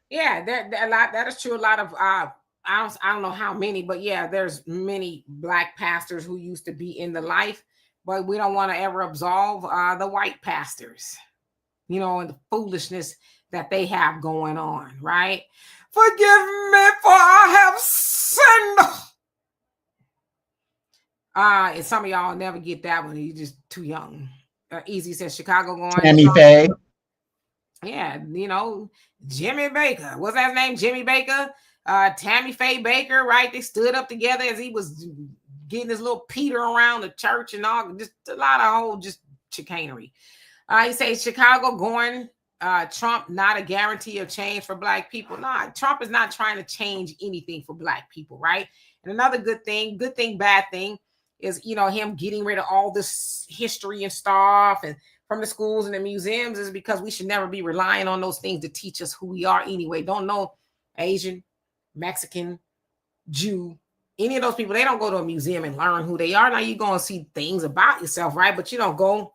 Yeah, that is true. A lot of I don't know how many, but yeah, there's many black pastors who used to be in the life, but we don't want to ever absolve the white pastors, you know, and the foolishness that they have going on, right? Forgive me for I have sinned. And some of y'all never get that one. You're just too young. Easy says Chicago going. Tammy Faye. Yeah, you know, Jimmy Baker. What's that name? Jimmy Baker, Tammy Faye Baker, right? They stood up together as he was getting his little Peter around the church and all, just a lot of whole just chicanery. He says Chicago going, Trump not a guarantee of change for black people. Nah, Trump is not trying to change anything for black people, right? And another good thing, bad thing is, you know, him getting rid of all this history and stuff and from the schools and the museums is because we should never be relying on those things to teach us who we are anyway. Don't know Asian, Mexican, Jew, any of those people. They don't go to a museum and learn who they are. Now you're going to see things about yourself, right? But you don't go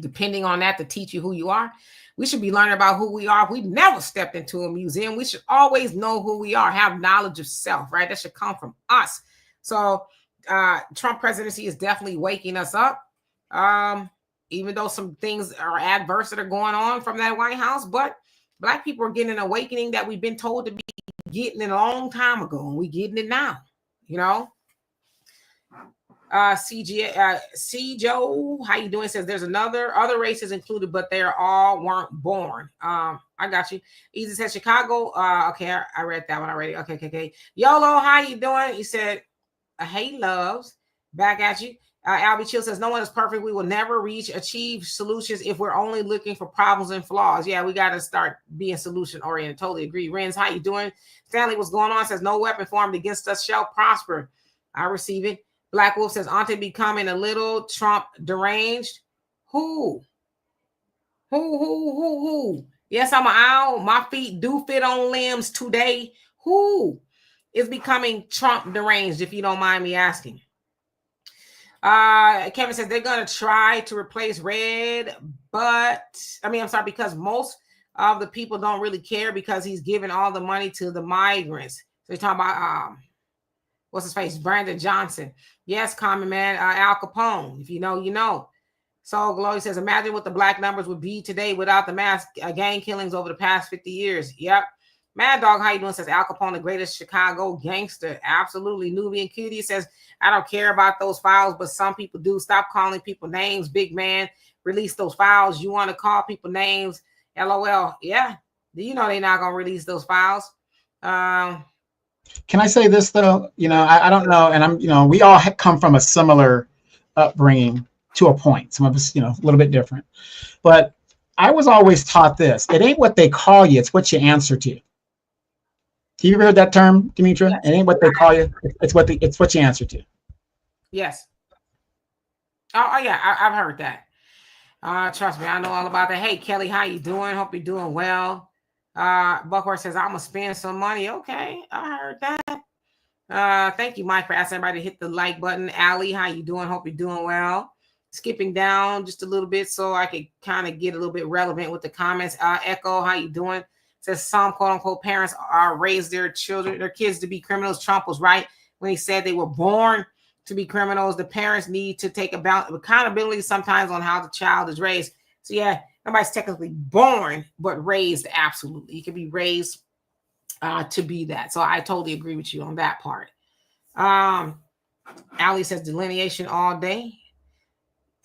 depending on that to teach you who you are. We should be learning about who we are. We never stepped into a museum. We should always know who we are, have knowledge of self, right? That should come from us. So Trump presidency is definitely waking us up. Even though some things are adverse that are going on from that White House, but black people are getting an awakening that we've been told to be getting it a long time ago, and we're getting it now, you know. C. Joe, how you doing? Says there's other races included, but they all weren't born. I got you. Easy says Chicago. Okay, I read that one already. Okay. YOLO, how you doing? He said, hey, loves, back at you. Albie Chill says, no one is perfect. We will never achieve solutions if we're only looking for problems and flaws. Yeah, we got to start being solution oriented. Totally agree. Renz, how you doing? Stanley, what's going on? Says, no weapon formed against us shall prosper. I receive it. Black Wolf says, aren't they becoming a little Trump deranged? Who? Yes, I'm an owl. My feet do fit on limbs today. Who is becoming Trump deranged, if you don't mind me asking? Kevin says they're going to try to replace Red, because most of the people don't really care because he's giving all the money to the migrants. So you're talking about, what's his face? Brandon Johnson. Yes, common man, Al Capone. If you know, you know. So Glory says, imagine what the black numbers would be today without the mass gang killings over the past 50 years. Yep. Mad Dog, how you doing? Says Al Capone, the greatest Chicago gangster. Absolutely. Nubian Cutie says, I don't care about those files, but some people do. Stop calling people names. Big man, release those files. You want to call people names. LOL. Yeah. You know they're not going to release those files. Can I say this, though? You know, I don't know. And we all come from a similar upbringing to a point. Some of us, a little bit different. But I was always taught this. It ain't what they call you. It's what you answer to. You ever heard that term, Demetra? Yes. It ain't what they call you. It's what you answer to. Yes. Oh yeah, I've heard that. Trust me, I know all about that. Hey, Kelly, how you doing? Hope you're doing well. Buckhorse says, I'm going to spend some money. Okay, I heard that. Thank you, Mike, for asking everybody to hit the like button. Allie, how you doing? Hope you're doing well. Skipping down just a little bit so I could kind of get a little bit relevant with the comments. Echo, how you doing? Says some quote unquote parents are raised their kids to be criminals. Trump was right when he said they were born to be criminals. The parents need to take accountability sometimes on how the child is raised. So yeah, nobody's technically born, but raised absolutely. You can be raised to be that. So I totally agree with you on that part. Allie says delineation all day.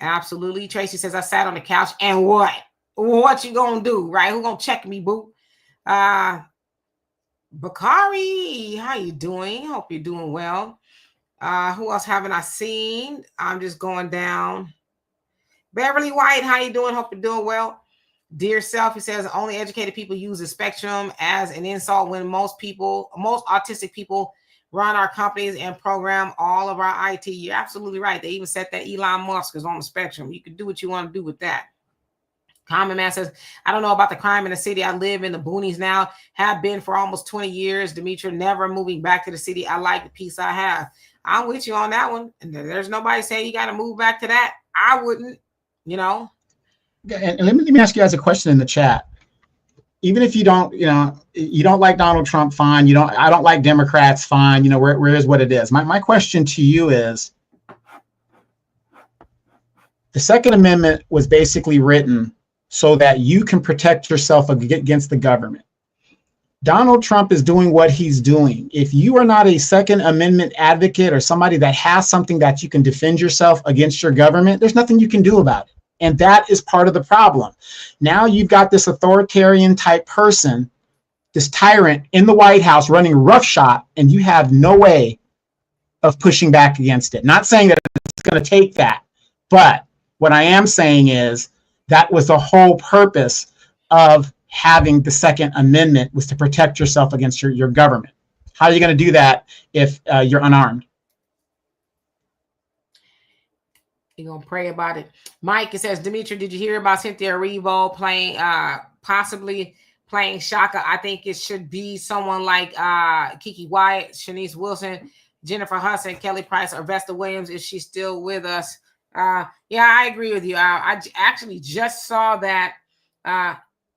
Absolutely. Tracy says I sat on the couch and what? What you gonna do, right? Who gonna check me, boo? Bakari, how you doing? Hope you're doing well. Who else haven't I seen? I'm just going down. Beverly White, how you doing? Hope you're doing well. Dear self, he says only educated people use the spectrum as an insult when most autistic people run our companies and program all of our IT. You're absolutely right. They even said that Elon Musk is on the spectrum. You can do what you want to do with that. Common Man says, I don't know about the crime in the city. I live in the boonies now, have been for almost 20 years. Demetra, never moving back to the city. I like the peace I have. I'm with you on that one. And there's nobody saying you got to move back to that. I wouldn't, you know. And let me ask you guys a question in the chat. Even if you don't, you don't like Donald Trump, fine. I don't like Democrats, fine. Where is what it is. My question to you is, the Second Amendment was basically written so that you can protect yourself against the government. Donald Trump is doing what he's doing. If you are not a Second Amendment advocate or somebody that has something that you can defend yourself against your government, there's nothing you can do about it. And that is part of the problem. Now you've got this authoritarian type person, this tyrant in the White House running roughshod, and you have no way of pushing back against it. Not saying that it's going to take that, but what I am saying is that was the whole purpose of having the Second Amendment, was to protect yourself against your government. How are you going to do that if you're unarmed? You're going to pray about it. Mike, it says, Demetra, did you hear about Cynthia Erivo possibly playing Shaka? I think it should be someone like Kiki Wyatt, Shanice Wilson, Jennifer Hudson, Kelly Price, or Vesta Williams, if she's still with us. Yeah, I agree with you. I actually just saw that.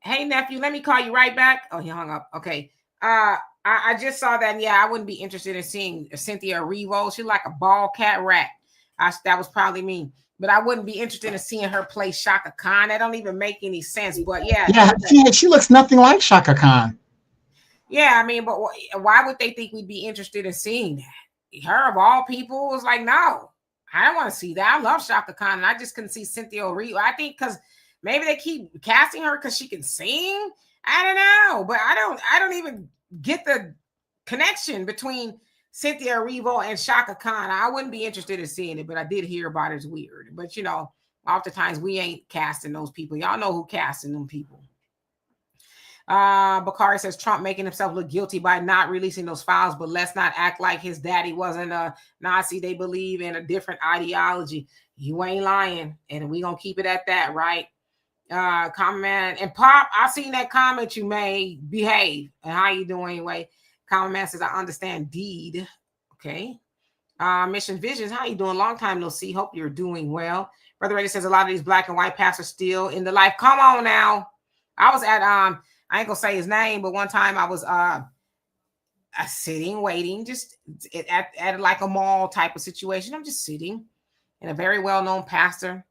Hey, nephew, let me call you right back. Oh, he hung up. Okay. I just saw that. And yeah, I wouldn't be interested in seeing Cynthia Erivo. She's like a ball cat rat. That was probably me, but I wouldn't be interested in seeing her play Shaka Khan. That don't even make any sense. But yeah, she looks nothing like Shaka Khan. Yeah, I mean, but why would they think we'd be interested in seeing that? Her of all people was like, no, I don't want to see that. I love Shaka Khan, and I just couldn't see Cynthia Erivo. I think because maybe they keep casting her because she can sing. I don't know, but I don't even get the connection between Cynthia Erivo and Shaka Khan. I wouldn't be interested in seeing it, but I did hear about it. It's weird. But, oftentimes we ain't casting those people. Y'all know who casting them people. Bakari says, Trump making himself look guilty by not releasing those files, but let's not act like his daddy wasn't a Nazi. They believe in a different ideology. You ain't lying, and we going to keep it at that, right? Comment. And Pop, I seen that comment you made. Behave. And how you doing anyway? Common Man says, I understand deed. Okay. Mission Visions, how you doing? Long time no see. Hope you're doing well. Brother Reddy says a lot of these black and white pastors still in the life. Come on now. I was at I ain't gonna say his name, but one time I was sitting, waiting, just at like a mall type of situation. I'm just sitting, and a very well-known pastor.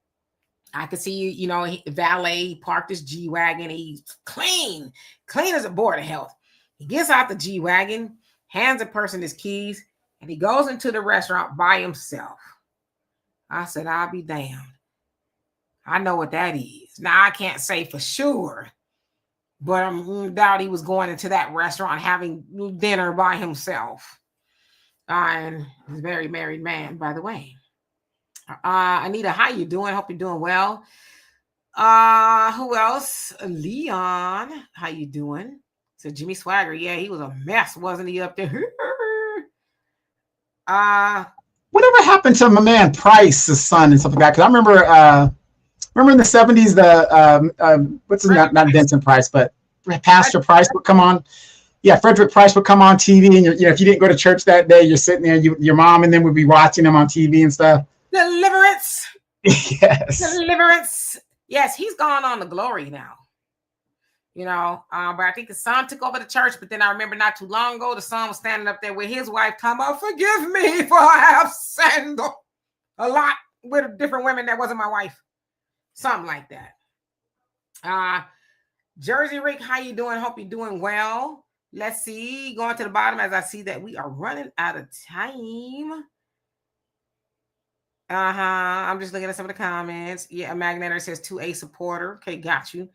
I could see, valet parked his G-Wagon. He's clean as a board of health. He gets out the G-Wagon, hands a person his keys, and he goes into the restaurant by himself. I said, I'll be damned. I know what that is. Now, I can't say for sure, but I doubt he was going into that restaurant having dinner by himself. And he's a very married man, by the way. Anita, how you doing? Hope you're doing well. Who else? Leon, how you doing? So Jimmy Swagger, yeah, he was a mess, wasn't he, up there? Whatever happened to my man Price's son and stuff like that? Because I remember in the 70s, what's his name? Not Vincent Price, but Pastor Price would come on. Yeah, Frederick Price would come on TV, and if you didn't go to church that day, you're sitting there, your mom and them would be watching him on TV and stuff. Deliverance. Yes. Deliverance. Yes, he's gone on to glory now. But I think the son took over the church. But then I remember not too long ago, the son was standing up there with his wife, talking about, forgive me for I have sinned a lot with different women that wasn't my wife. Something like that. Jersey Rick, how you doing? Hope you're doing well. Let's see. Going to the bottom as I see that we are running out of time. I'm just looking at some of the comments. Yeah, Magnetter says 2A supporter. Okay, got you.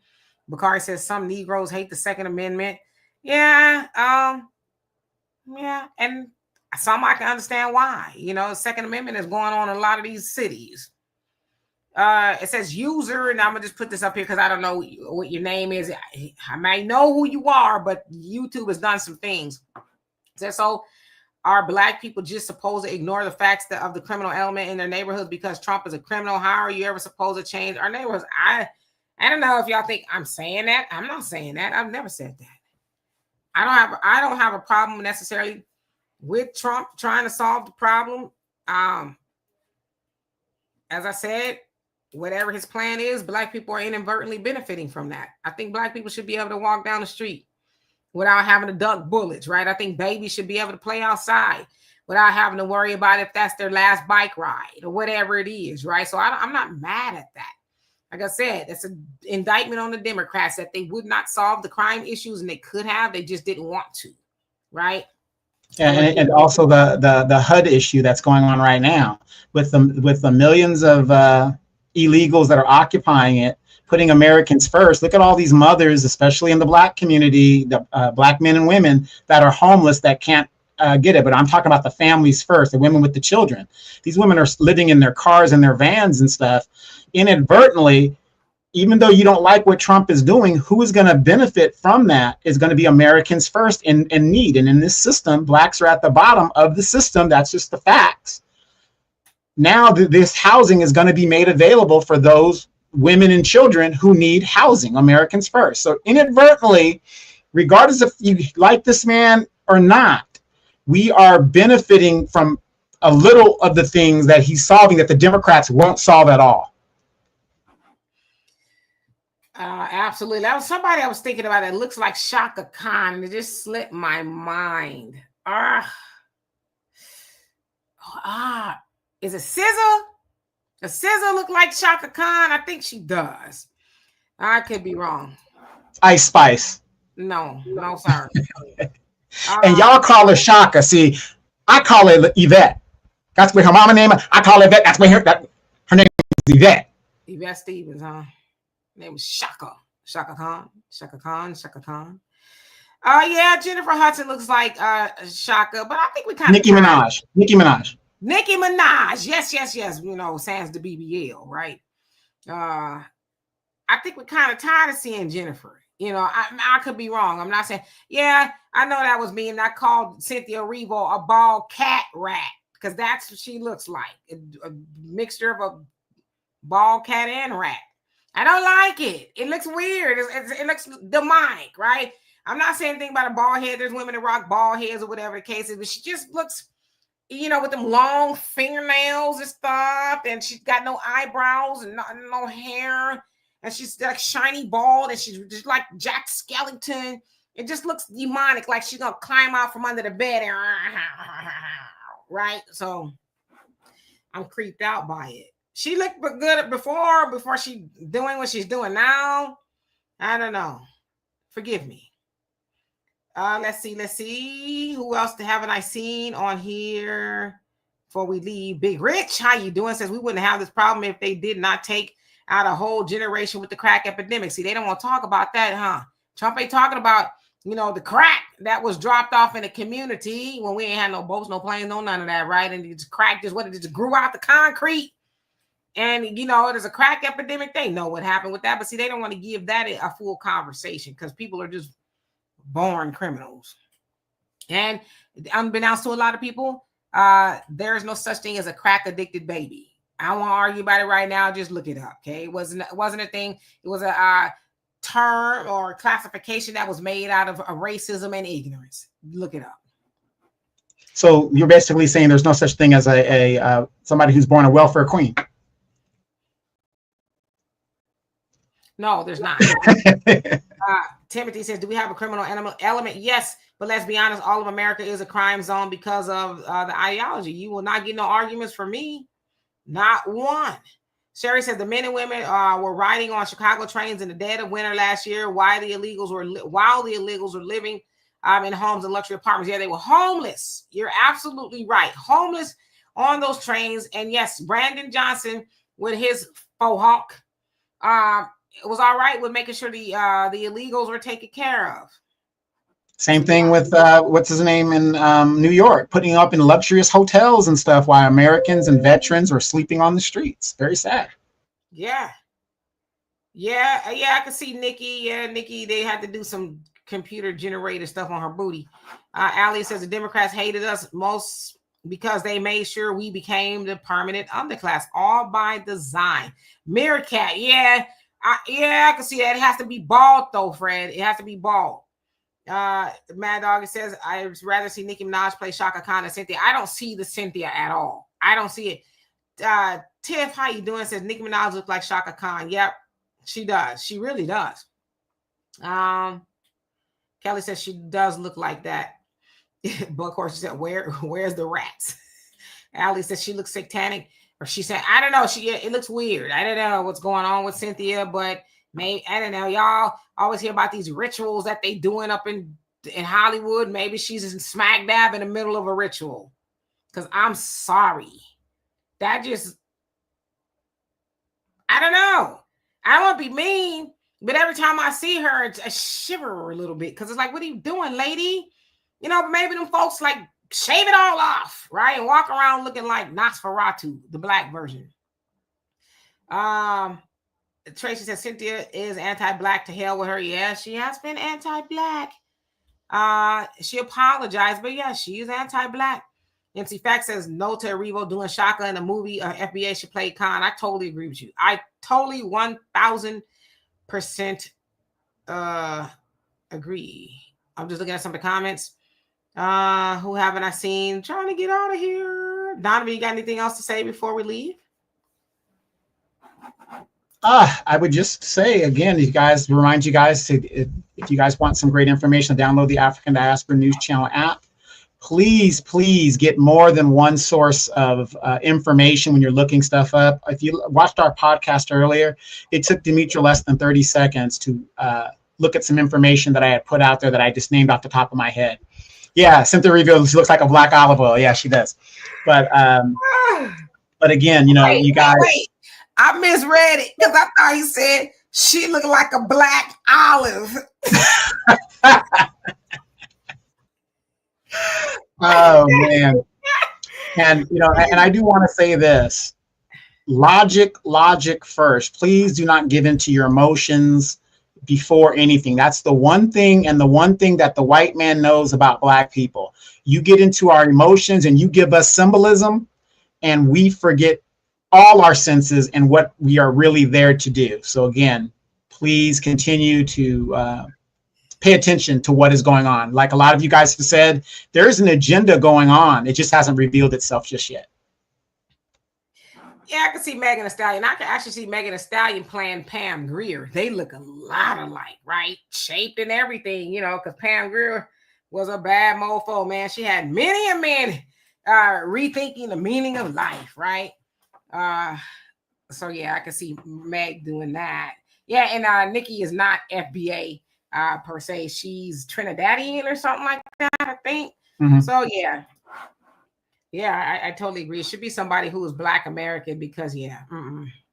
Bakari says some Negroes hate the Second Amendment. Yeah, and some I can understand why. The Second Amendment is going on in a lot of these cities. It says user, and I'm gonna just put this up here because I don't know what your name is. I might know who you are, but YouTube has done some things. It says, so are Black people just supposed to ignore the facts of the criminal element in their neighborhoods because Trump is a criminal? How are you ever supposed to change our neighborhoods? I don't know if y'all think I'm saying that. I'm not saying that. I've never said that. I don't have a problem necessarily with Trump trying to solve the problem. As I said, whatever his plan is, Black people are inadvertently benefiting from that. I think Black people should be able to walk down the street without having to duck bullets, right? I think babies should be able to play outside without having to worry about if that's their last bike ride or whatever it is, right? So I'm not mad at that. Like I said, it's an indictment on the Democrats that they would not solve the crime issues, and they could have. They just didn't want to, right? And also the HUD issue that's going on right now with the millions of illegals that are occupying it, putting Americans first. Look at all these mothers, especially in the Black community, the Black men and women that are homeless that can't get it. But I'm talking about the families first, the women with the children. These women are living in their cars and their vans and stuff. Inadvertently, even though you don't like what Trump is doing, who is going to benefit from that is going to be Americans first in need. And in this system, Blacks are at the bottom of the system. That's just the facts. Now this housing is going to be made available for those women and children who need housing, Americans first. So inadvertently, regardless if you like this man or not, we are benefiting from a little of the things that he's solving that the Democrats won't solve at all. Absolutely. That was somebody I was thinking about that looks like Shaka Khan, and it just slipped my mind. Is it SZA? Does SZA look like Shaka Khan? I think she does. I could be wrong. Ice Spice. No, sir. And y'all call her Shaka. See, I call her Yvette. That's what her mama name. I call her Yvette. That's what her name is Yvette. Yvette Stevens, huh? Her name was Shaka Khan. Yeah, Jennifer Hudson looks like Shaka, but I think we kind of Nicki Minaj. Nicki Minaj. Yes. Sans the BBL, right? I think we're kind of tired of seeing Jennifer. I could be wrong. I'm not saying, yeah, I know that was me, and I called Cynthia Erivo a bald cat rat because that's what she looks like. A mixture of a bald cat and rat. I don't like it. It looks weird. It looks demonic, right? I'm not saying anything about a bald head. There's women that rock bald heads or whatever the case is, but she just looks, with them long fingernails and stuff, and she's got no eyebrows and no hair, and she's like shiny bald, and she's just like Jack Skellington. It just looks demonic, like she's gonna climb out from under the bed and right. So I'm creeped out by it. She looked good before she doing what she's doing now. I don't know. Forgive me. Let's see. Who else haven't I seen on here before we leave? Big Rich, how you doing? Says we wouldn't have this problem if they did not take out a whole generation with the crack epidemic. See, they don't want to talk about that, huh? Trump ain't talking about, the crack that was dropped off in the community when we ain't had no boats, no planes, no none of that, right? And it's crack just grew out the concrete. And, there's a crack epidemic. They know what happened with that. But see, they don't want to give that a full conversation because people are just born criminals. And unbeknownst to a lot of people, there's no such thing as a crack addicted baby. I don't want to argue about it right now. Just look it up. Okay. It wasn't a thing. It was term or classification that was made out of racism and ignorance. Look it up. So you're basically saying there's no such thing as a somebody who's born a welfare queen. No, there's not. Timothy says, do we have a criminal element? Yes, but let's be honest, all of America is a crime zone because of the ideology. You will not get no arguments from me. Not one. Sherry says the men and women were riding on Chicago trains in the dead of winter last year while the illegals were living in homes and luxury apartments. Yeah, they were homeless. You're absolutely right. Homeless on those trains. And yes, Brandon Johnson with his faux honk, it was all right with making sure the illegals were taken care of. Same thing with what's his name in New York, putting up in luxurious hotels and stuff while Americans and veterans were sleeping on the streets. Very sad. Yeah. I could see Nikki. Yeah, Nikki, they had to do some computer generated stuff on her booty. Allie says the Democrats hated us most because they made sure we became the permanent underclass, all by design. Meerkat, yeah, I can see that. It has to be bald though, Fred. It has to be bald. Mad Dog says I'd rather see Nicki Minaj play Shaka Khan than Cynthia. I don't see the Cynthia at all. I don't see it. Tiff, how you doing? Says Nicki Minaj looks like Shaka Khan. Yep, she does. She really does. Kelly says she does look like that. But of course, she said, where's the rats? Allie says she looks satanic. Or she said, I don't know. It looks weird. I don't know what's going on with Cynthia, but maybe, I don't know. Y'all always hear about these rituals that they doing up in Hollywood. Maybe she's smack dab in the middle of a ritual. Because I'm sorry. That just, I don't know. I don't want to be mean, but every time I see her, I shiver a little bit. Because it's like, what are you doing, lady? You know, maybe them folks like shave it all off, right? And walk around looking like Nosferatu, the black version. Tracy says Cynthia is anti-black. To hell with her. Yeah, she has been anti-black. She apologized, but yeah, she is anti-black. MC Fact says no to Erivo doing Shaka in a movie. FBA should play Khan. I totally agree with you. I totally 1000% agree. I'm just looking at some of the comments. Who haven't I seen? Trying to get out of here. Donovan, you got anything else to say before we leave? I would just say again, remind you guys to, if you guys want some great information, download the African Diaspora News Channel app. Please get more than one source of information when you're looking stuff up. If you watched our podcast earlier, it took Demetra less than 30 seconds to look at some information that I had put out there that I just named off the top of my head. Yeah, Cynthia Erivo, she looks like a black olive oil. Yeah, she does. But again, you know, you guys. Wait. I misread it because I thought he said she looked like a black olive. Oh man. And you know, and I do want to say this. Logic first. Please do not give in to your emotions before anything. That's the one thing, and the one thing that the white man knows about black people. You get into our emotions and you give us symbolism, and we forget all our senses and what we are really there to do. So again, please continue to pay attention to what is going on. Like a lot of you guys have said, there is an agenda going on. It just hasn't revealed itself just yet. Yeah, I can see Megan Thee Stallion. I can actually see Megan Thee Stallion playing Pam Grier. They look a lot alike, right? Shaped and everything, you know, because Pam Grier was a bad mofo, man. She had many a man rethinking the meaning of life, right? So yeah, I can see Meg doing that. Yeah, and Nikki is not FBA per se. She's Trinidadian or something like that, I think. Mm-hmm. So yeah, I totally agree. It should be somebody who is Black American because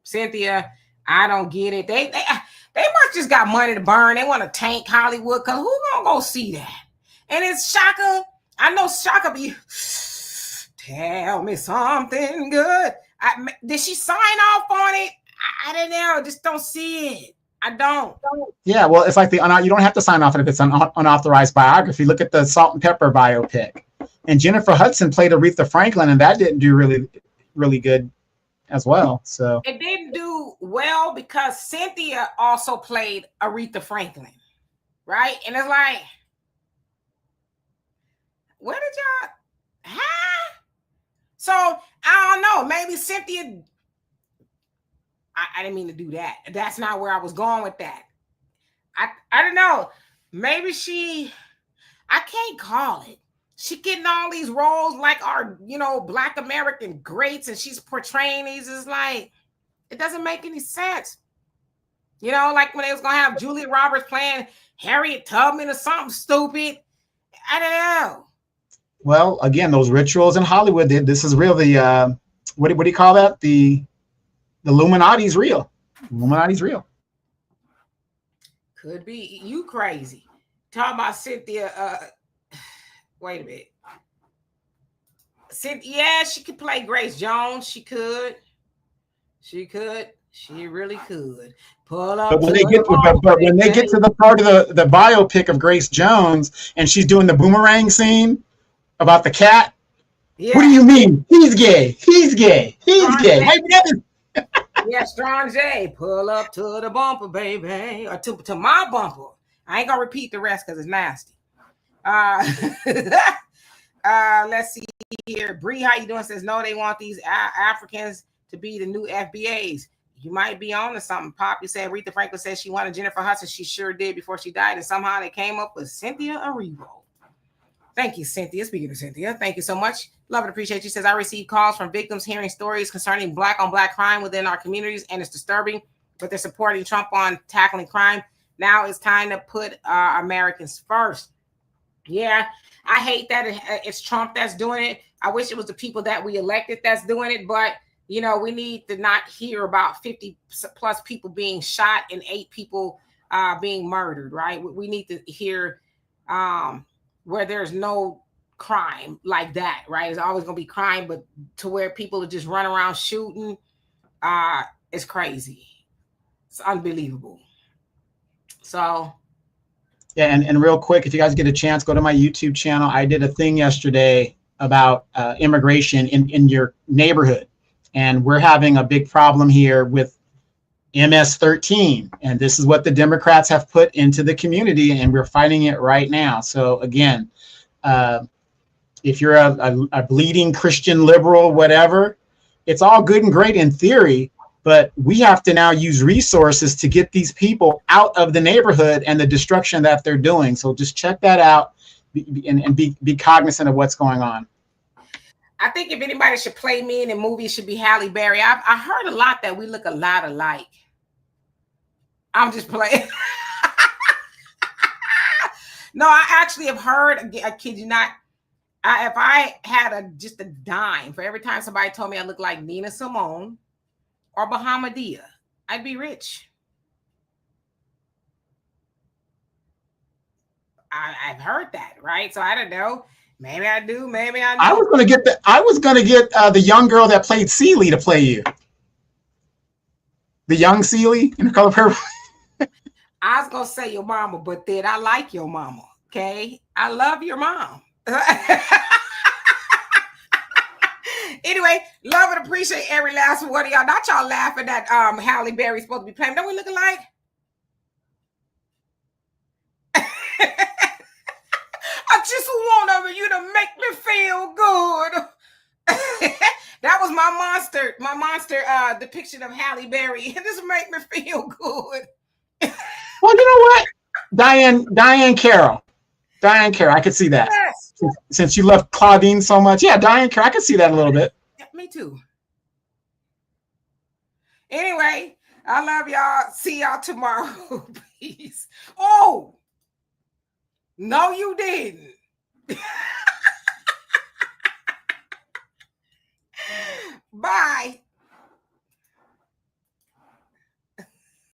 Cynthia, I don't get it. They must just got money to burn. They want to tank Hollywood because who gonna go see that? And it's Shaka. I know Shaka be tell me something good. Did she sign off on it? I don't know. I just don't see it. I don't. Yeah, well, it's like you don't have to sign off on it if it's an unauthorized biography. Look at the Salt and Pepper biopic. And Jennifer Hudson played Aretha Franklin, and that didn't do really, really good as well. So it didn't do well because Cynthia also played Aretha Franklin, right? And it's like, where did y'all? Huh? So I don't know. Maybe Cynthia. I didn't mean to do that. That's not where I was going with that. I don't know. Maybe I can't call it. She getting all these roles like our, Black American greats, and she's portraying these. It's like, it doesn't make any sense. Like when they was gonna have Julia Roberts playing Harriet Tubman or something stupid. I don't know. Well, again, those rituals in Hollywood, this is real. The what do you call that? The Illuminati's real. Illuminati's real. Could be. You crazy. Talk about Cynthia. Wait a minute. Cynthia, yeah, she could play Grace Jones. She could. She really could. Pull up. But when they get to the part of the biopic of Grace Jones and she's doing the boomerang scene about the cat, yeah. What do you mean? He's gay. He's gay. He's gay. Yeah, Strong J. Pull up to the bumper, baby. Or to my bumper. I ain't gonna repeat the rest because it's nasty. Let's see here. Bree, how you doing? Says no, they want these Africans to be the new FBAs. You might be on to something. Poppy said Aretha Franklin said she wanted Jennifer Hudson. She sure did before she died, and somehow they came up with Cynthia Erivo. Thank you, Cynthia. Speaking of Cynthia, thank you so much. Love and appreciate you. Says I receive calls from victims hearing stories concerning Black on Black crime within our communities, and it's disturbing. But they're supporting Trump on tackling crime. Now it's time to put Americans first. Yeah, I hate that it's Trump that's doing it. I wish it was the people that we elected that's doing it, but we need to not hear about 50 plus people being shot and 8 people being murdered, right? We need to hear where there's no crime like that, right? It's always going to be crime, but to where people are just running around shooting, it's crazy. It's unbelievable. So... Yeah, and real quick, if you guys get a chance, go to my YouTube channel. I did a thing yesterday about immigration in your neighborhood. And we're having a big problem here with MS-13. And this is what the Democrats have put into the community, and we're fighting it right now. So again, if you're a bleeding Christian liberal, whatever, it's all good and great in theory, but we have to now use resources to get these people out of the neighborhood and the destruction that they're doing. So just check that out and be cognizant of what's going on. I think if anybody should play me in a movie, it should be Halle Berry. I heard a lot that we look a lot alike. I'm just playing. No, I actually have heard, I kid you not, if I had just a dime for every time somebody told me I look like Nina Simone or Bahamadia, I'd be rich. I've heard that, right? So I don't know. Maybe I do. Maybe I know. I was gonna get the young girl that played Celie to play you. The young Celie in The Color Purple. I was gonna say your mama, but then I like your mama. Okay, I love your mom. Anyway, love and appreciate every last one of y'all. Not y'all laughing that Halle Berry's supposed to be playing. Don't we look alike? I just want you to make me feel good. That was my monster depiction of Halle Berry. This make me feel good. Well, you know what? Diane Carroll. I could see that. Yes. Since you love Claudine so much. Yeah, Diane Carroll. I could see that a little bit. Yeah, me too. Anyway, I love y'all. See y'all tomorrow. Peace. Oh, no, you didn't. Bye.